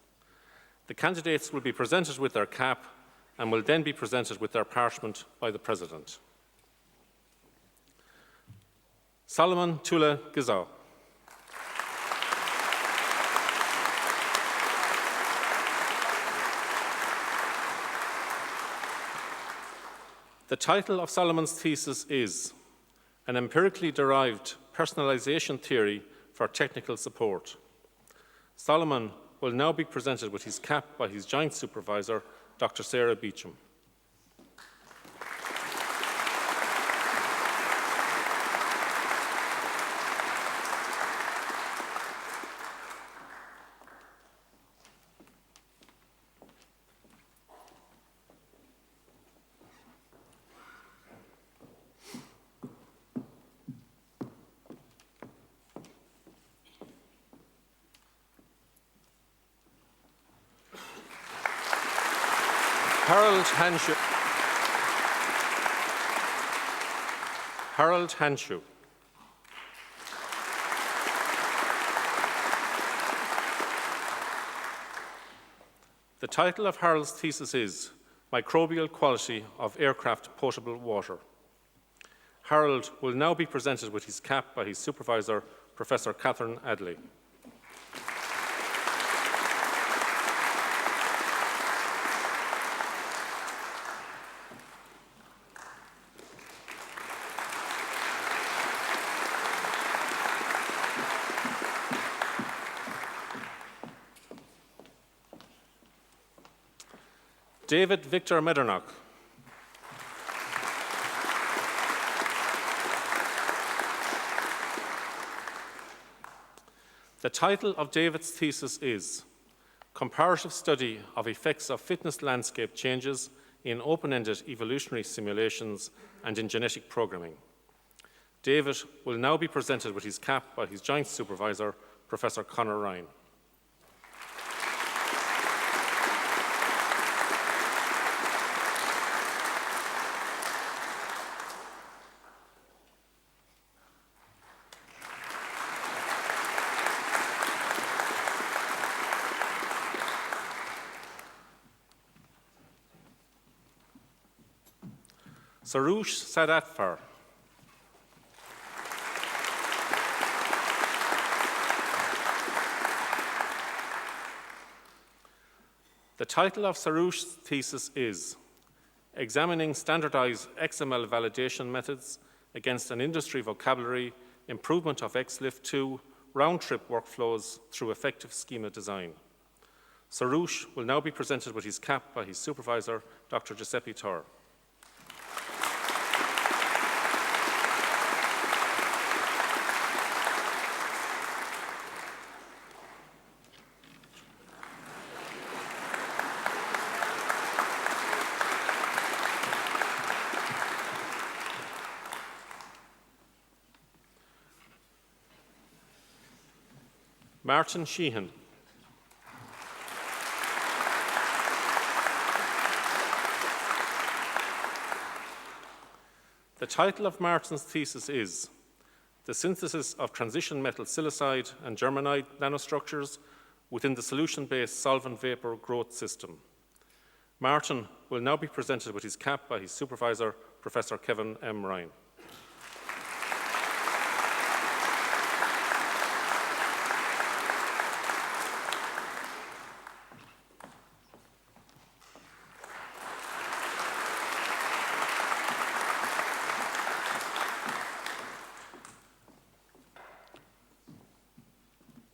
The candidates will be presented with their cap and will then be presented with their parchment by the President. Solomon Tula Gizau. The title of Solomon's thesis is An Empirically Derived Personalization Theory for Technical Support. Solomon will now be presented with his cap by his joint supervisor, Dr. Sarah Beecham. Harold Hanshu. The title of Harold's thesis is Microbial Quality of Aircraft Potable Water. Harold will now be presented with his cap by his supervisor, Professor Catherine Adley. David Victor Medernach. The title of David's thesis is Comparative Study of Effects of Fitness Landscape Changes in Open-Ended Evolutionary Simulations and in Genetic Programming. David will now be presented with his cap by his joint supervisor, Professor Conor Ryan. Sarush Sadatfar. The title of Sarush's thesis is Examining Standardized XML Validation Methods Against an Industry Vocabulary, Improvement of XLIF2, Round-Trip Workflows Through Effective Schema Design. Sarush will now be presented with his cap by his supervisor, Dr. Giuseppe Torr. Martin Sheehan. The title of Martin's thesis is The Synthesis of Transition Metal Silicide and Germanide Nanostructures Within the Solution-Based Solvent Vapor Growth System. Martin will now be presented with his cap by his supervisor, Professor Kevin M. Ryan.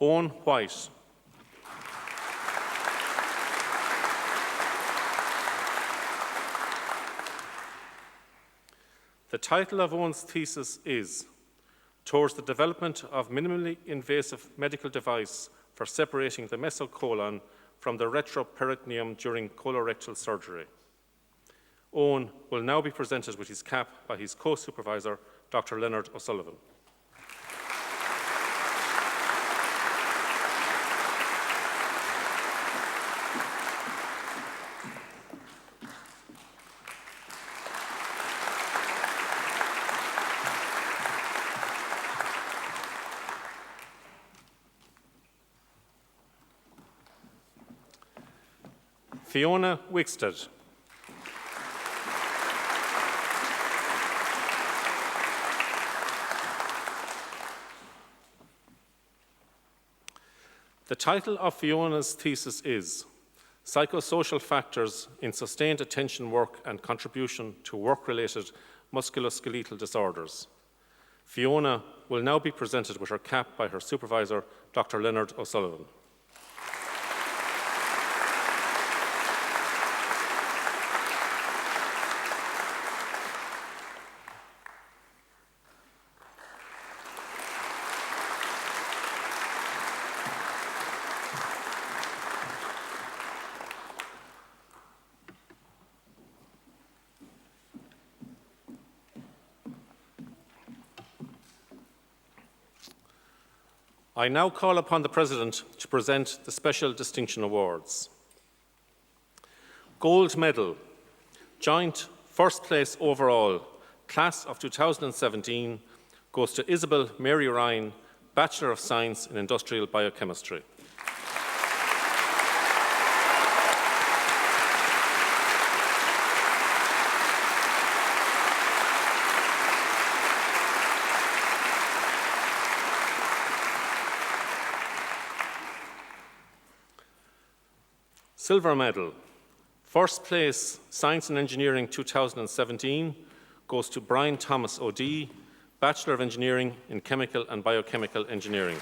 Owen White. The title of Owen's thesis is Towards the Development of Minimally Invasive Medical Device for Separating the Mesocolon from the Retroperitoneum During Colorectal Surgery. Owen will now be presented with his cap by his co-supervisor, Dr. Leonard O'Sullivan. Fiona Wickstead. The title of Fiona's thesis is Psychosocial Factors in Sustained Attention Work and Contribution to Work-Related Musculoskeletal Disorders. Fiona will now be presented with her cap by her supervisor, Dr. Leonard O'Sullivan. I now call upon the President to present the Special Distinction Awards. Gold Medal, Joint First Place Overall, Class of 2017, goes to Isabel Mary Ryan, Bachelor of Science in Industrial Biochemistry. Silver Medal, First Place Science and Engineering 2017 goes to Brian Thomas O'Dea, Bachelor of Engineering in Chemical and Biochemical Engineering.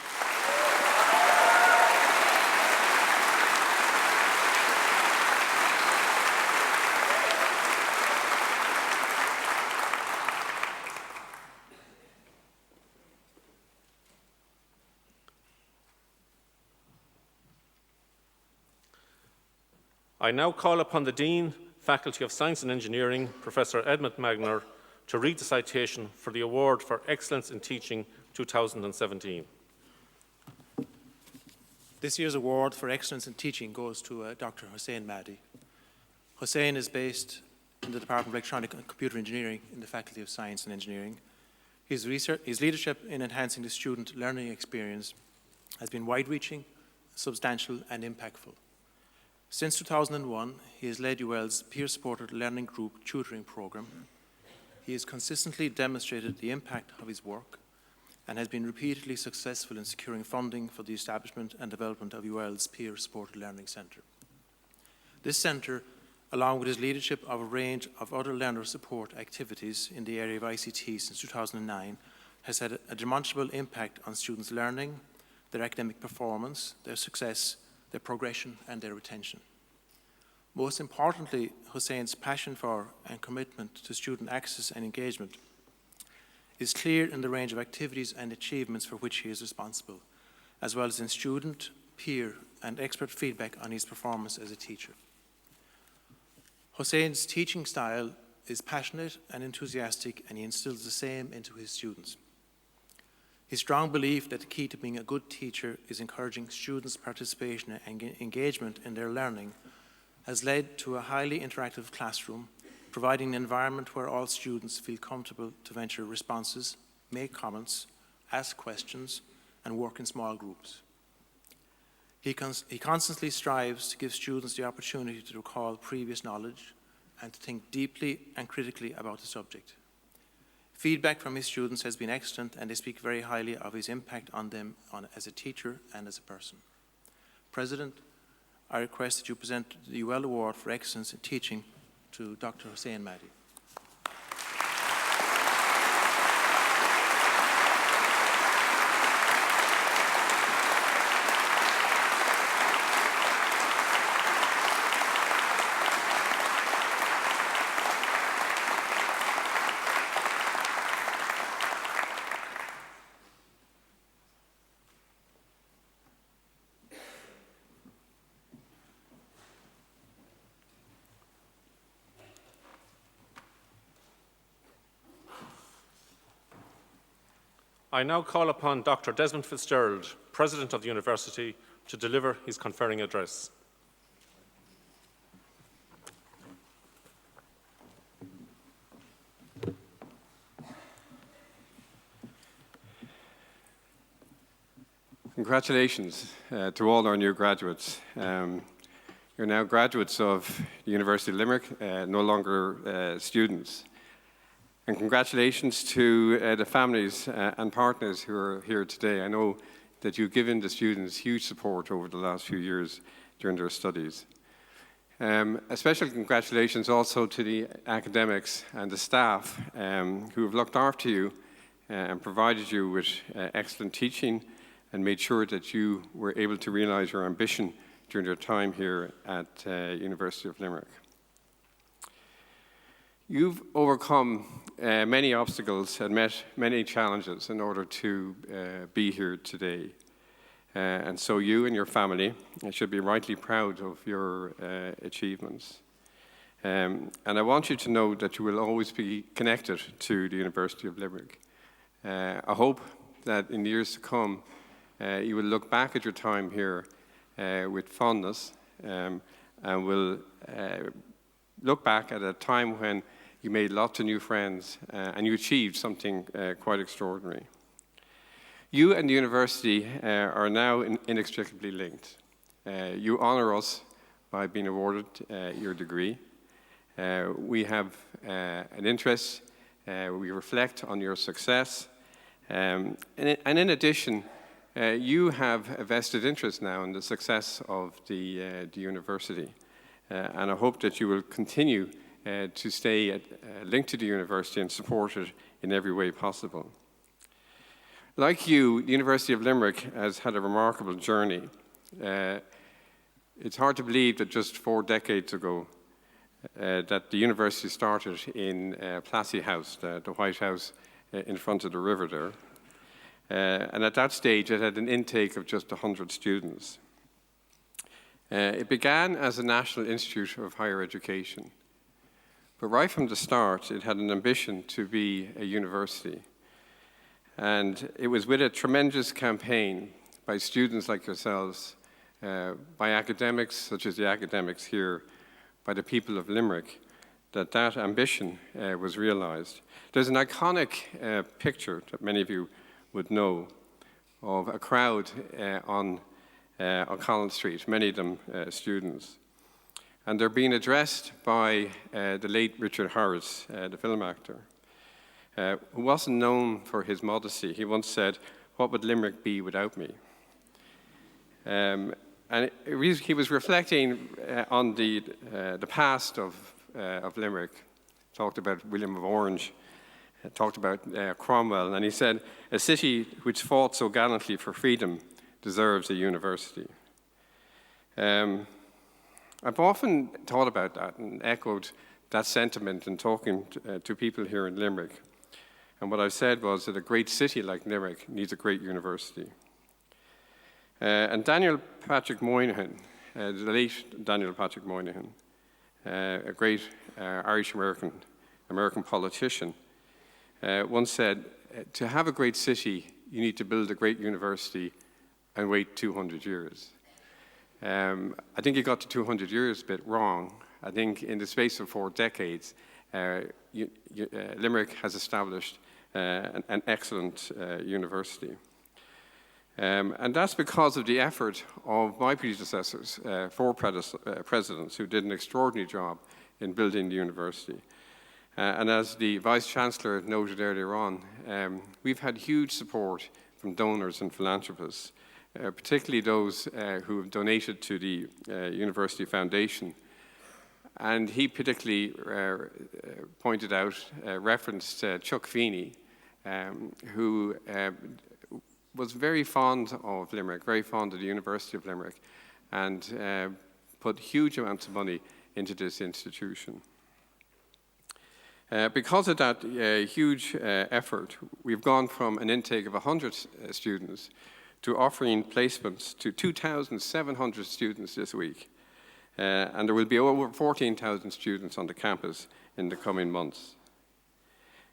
I now call upon the Dean, Faculty of Science and Engineering, Professor Edmund Magner, to read the citation for the Award for Excellence in Teaching 2017. This year's award for excellence in teaching goes to Dr. Hussein Mahdi. Hussein is based in the Department of Electronic and Computer Engineering in the Faculty of Science and Engineering. His leadership in enhancing the student learning experience has been wide-reaching, substantial and impactful. Since 2001, he has led UL's peer-supported learning group tutoring program. He has consistently demonstrated the impact of his work and has been repeatedly successful in securing funding for the establishment and development of UL's peer-supported learning centre. This centre, along with his leadership of a range of other learner support activities in the area of ICT since 2009, has had a demonstrable impact on students' learning, their academic performance, their success, their progression and their retention. Most importantly, Hussein's passion for and commitment to student access and engagement is clear in the range of activities and achievements for which he is responsible, as well as in student, peer and expert feedback on his performance as a teacher. Hussein's teaching style is passionate and enthusiastic, and he instills the same into his students. His strong belief that the key to being a good teacher is encouraging students' participation and engagement in their learning has led to a highly interactive classroom, providing an environment where all students feel comfortable to venture responses, make comments, ask questions, and work in small groups. He constantly strives to give students the opportunity to recall previous knowledge and to think deeply and critically about the subject. Feedback from his students has been excellent, and they speak very highly of his impact on them as a teacher and as a person. President, I request that you present the UL Award for Excellence in Teaching to Dr. Hussein Mahdi. I now call upon Dr. Desmond Fitzgerald, President of the University, to deliver his conferring address. Congratulations to all our new graduates. You're now graduates of the University of Limerick, no longer students. And congratulations to the families and partners who are here today. I know that you've given the students huge support over the last few years during their studies. A special congratulations also to the academics and the staff who have looked after you and provided you with excellent teaching and made sure that you were able to realize your ambition during your time here at University of Limerick. You've overcome many obstacles and met many challenges in order to be here today. And so you and your family should be rightly proud of your achievements. And I want you to know that you will always be connected to the University of Limerick. I hope that in the years to come, you will look back at your time here with fondness and will look back at a time when you made lots of new friends and you achieved something quite extraordinary. You and the university are now inextricably linked. You honor us by being awarded your degree. We have an interest, we reflect on your success, and in addition, you have a vested interest now in the success of the university. And I hope that you will continue to stay linked to the university and support it in every way possible. Like you, the University of Limerick has had a remarkable journey. It's hard to believe that just 4 decades ago that the university started in Plassey House, the White House in front of the river there. And at that stage, it had an intake of just 100 students. It began as a National Institute of Higher Education. But right from the start, it had an ambition to be a university. And it was with a tremendous campaign by students like yourselves, by academics such as the academics here, by the people of Limerick, that ambition was realized. There's an iconic picture that many of you would know of a crowd on Collins Street, many of them students. And they're being addressed by the late Richard Harris, the film actor, who wasn't known for his modesty. He once said, "What would Limerick be without me?" And he was reflecting on the past of Limerick, talked about William of Orange, talked about Cromwell, and he said, "A city which fought so gallantly for freedom deserves a university." I've often thought about that and echoed that sentiment in talking to people here in Limerick. And what I've said was that a great city like Limerick needs a great university. And Daniel Patrick Moynihan, the late Daniel Patrick Moynihan, a great Irish-American politician, once said, "To have a great city, you need to build a great university and wait 200 years. I think he got to 200 years a bit wrong. I think in the space of 4 decades, Limerick has established an excellent university. And that's because of the effort of my predecessors, 4 presidents who did an extraordinary job in building the university. And as the Vice-Chancellor noted earlier on, we've had huge support from donors and philanthropists, particularly those who have donated to the University Foundation. And he particularly pointed out, referenced Chuck Feeney, who was very fond of Limerick, very fond of the University of Limerick, and put huge amounts of money into this institution. Because of that huge effort, we've gone from an intake of 100 students to offering placements to 2,700 students this week. And there will be over 14,000 students on the campus in the coming months.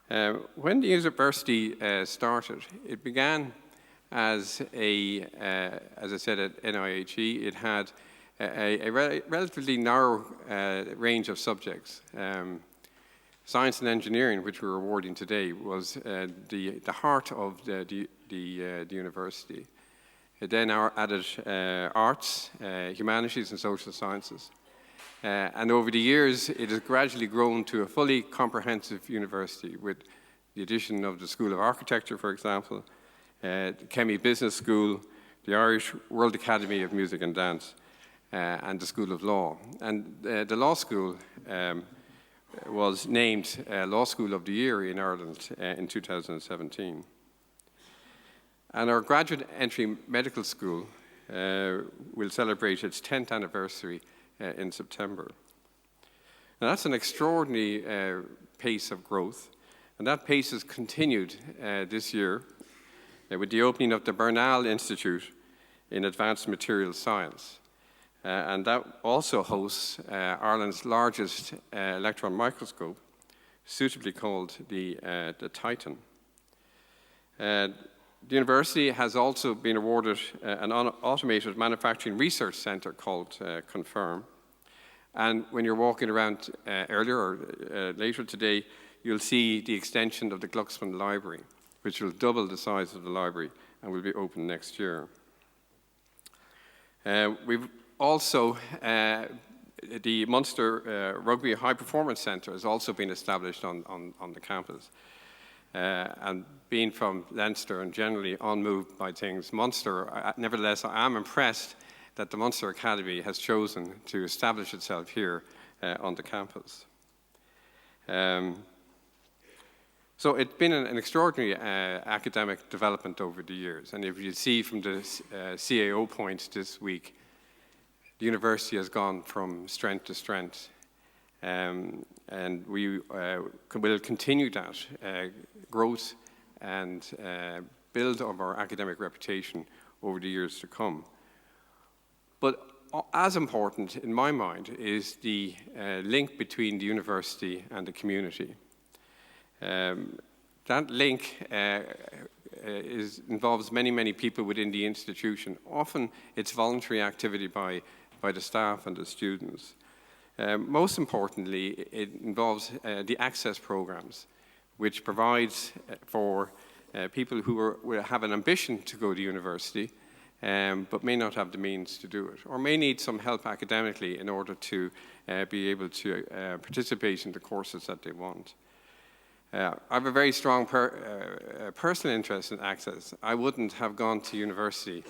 When the university started, it began as I said, at NIHE. It had a relatively narrow range of subjects. Science and engineering, which we're awarding today, was the heart of the university. It then added arts, humanities, and social sciences. And over the years, it has gradually grown to a fully comprehensive university with the addition of the School of Architecture, for example, the Chemie Business School, the Irish World Academy of Music and Dance, and the School of Law. And the law school was named Law School of the Year in Ireland in 2017. And our graduate entry medical school will celebrate its 10th anniversary in September. Now that's an extraordinary pace of growth, and that pace has continued this year with the opening of the Bernal Institute in Advanced Materials Science. And that also hosts Ireland's largest electron microscope, suitably called the Titan. The university has also been awarded an automated manufacturing research centre called Conferring. And when you're walking around earlier or later today, you'll see the extension of the Glucksman Library, which will double the size of the library and will be open next year. We've also, the Munster Rugby High Performance Centre has also been established on the campus. And being from Leinster and generally unmoved by things, Munster, nevertheless, I am impressed that the Munster Academy has chosen to establish itself here on the campus. So it's been an extraordinary academic development over the years. And if you see from the CAO point this week, the university has gone from strength to strength. And we will continue that growth and build of our academic reputation over the years to come. But as important, in my mind, is the link between the university and the community. That link involves many, many people within the institution. Often it's voluntary activity by the staff and the students. Most importantly, it involves the access programs, which provides for people who have an ambition to go to university, but may not have the means to do it, or may need some help academically in order to be able to participate in the courses that they want. I have a very strong personal interest in access. I wouldn't have gone to university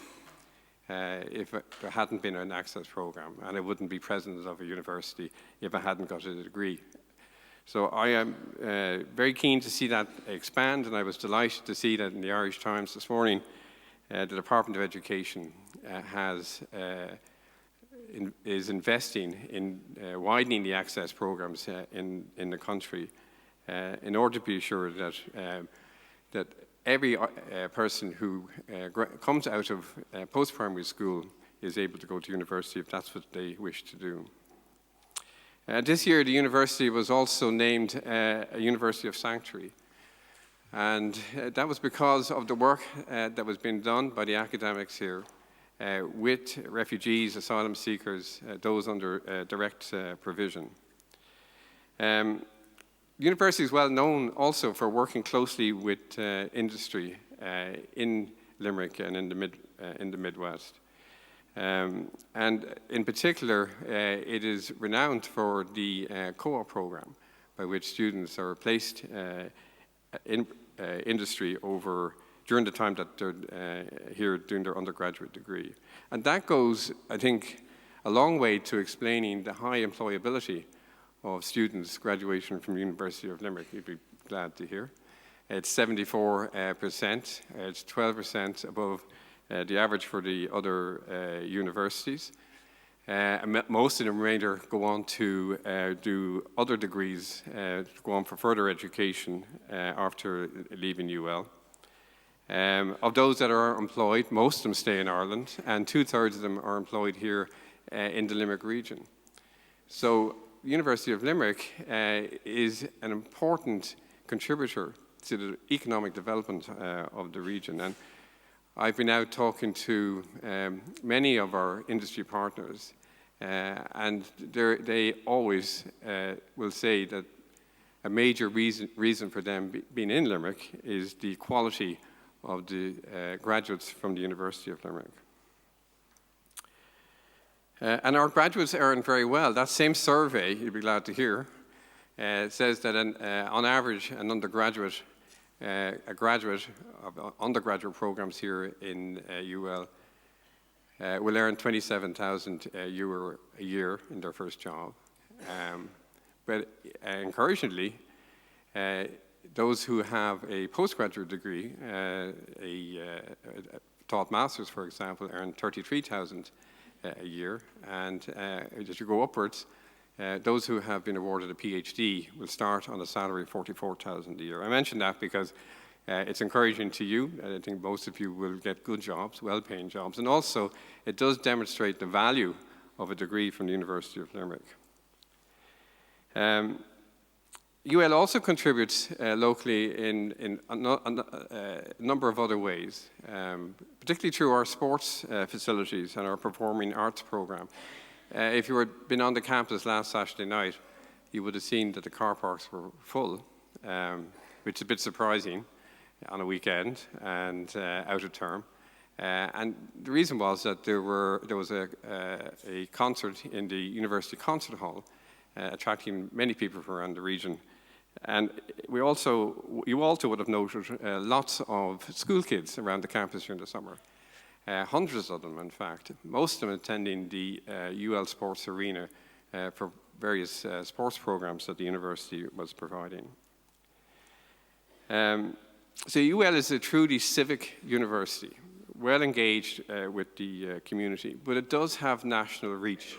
if there hadn't been an access program, and I wouldn't be president of a university if I hadn't got a degree. So I am very keen to see that expand, and I was delighted to see that in the Irish Times this morning, the Department of Education is investing in widening the access programs in the country in order to be assured that every person who comes out of post-primary school is able to go to university if that's what they wish to do. This year, the university was also named a University of Sanctuary. And that was because of the work that was being done by the academics here with refugees, asylum seekers, those under direct provision. The university is well known also for working closely with industry in Limerick and in the Midwest. And in particular, it is renowned for the co-op program by which students are placed in industry during the time that they're here doing their undergraduate degree. And that goes, I think, a long way to explaining the high employability of students graduating from the University of Limerick. You'd be glad to hear. It's 74%. It's 12% above the average for the other universities. And most of the remainder go on to do other degrees, go on for further education after leaving UL. Of those that are employed, most of them stay in Ireland, and 2/3 of them are employed here in the Limerick region. So the University of Limerick is an important contributor to the economic development of the region. And I've been out talking to many of our industry partners, and they always will say that a major reason for them being in Limerick is the quality of the graduates from the University of Limerick. And our graduates earn very well. That same survey, you'll be glad to hear, says that on average, an undergraduate, a graduate of undergraduate programs here in UL will earn €27,000 a year in their first job. But encouragingly, those who have a postgraduate degree, taught masters, for example, earn $33,000 a year. And as you go upwards, those who have been awarded a PhD will start on a salary of $44,000 a year. I mention that because it's encouraging to you. I think most of you will get good jobs, well-paying jobs. And also, it does demonstrate the value of a degree from the University of Limerick. UL also contributes locally in a number of other ways, particularly through our sports facilities and our performing arts program. If you had been on the campus last Saturday night, you would have seen that the car parks were full, which is a bit surprising on a weekend and out of term. And the reason was that there was a concert in the University Concert Hall, attracting many people from around the region. And you also would have noted lots of school kids around the campus during the summer. Hundreds of them, in fact, most of them attending the UL Sports Arena for various sports programs that the university was providing. So UL is a truly civic university, well engaged with the community, but it does have national reach.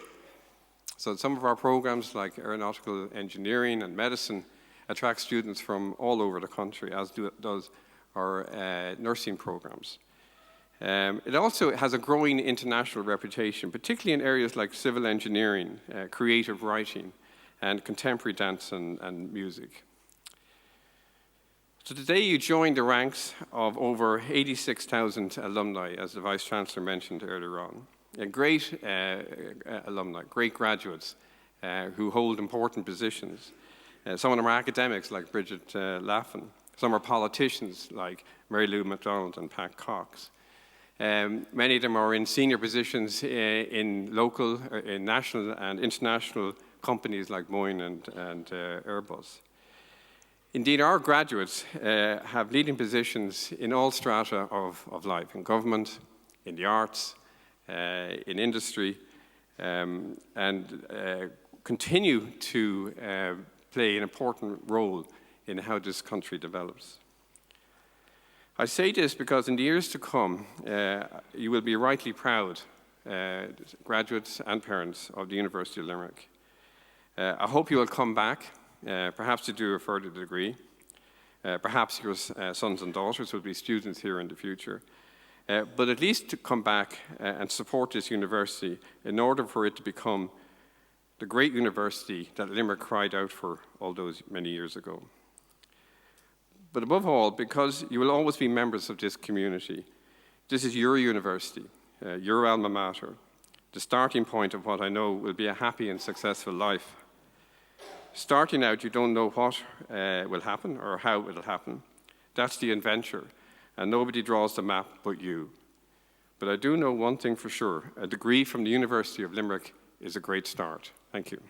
So some of our programs like aeronautical engineering and medicine attract students from all over the country, as does our nursing programs. It also has a growing international reputation, particularly in areas like civil engineering, creative writing, and contemporary dance and music. So today you join the ranks of over 86,000 alumni, as the Vice Chancellor mentioned earlier on. Great alumni, great graduates who hold important positions. Some of them are academics like Bridget Laffin. Some are politicians like Mary Lou MacDonald and Pat Cox. Many of them are in senior positions in local, in national and international companies like Boeing and Airbus. Indeed, our graduates have leading positions in all strata of life, in government, in the arts, in industry, and continue to play an important role in how this country develops. I say this because in the years to come, you will be rightly proud, graduates and parents of the University of Limerick. I hope you will come back, perhaps to do a further degree. Perhaps your sons and daughters will be students here in the future. But at least to come back and support this university in order for it to become the great university that Limerick cried out for all those many years ago. But above all, because you will always be members of this community, this is your university, your alma mater, the starting point of what I know will be a happy and successful life. Starting out, you don't know what will happen or how it will happen. That's the adventure, and nobody draws the map but you. But I do know one thing for sure, a degree from the University of Limerick is a great start. Thank you.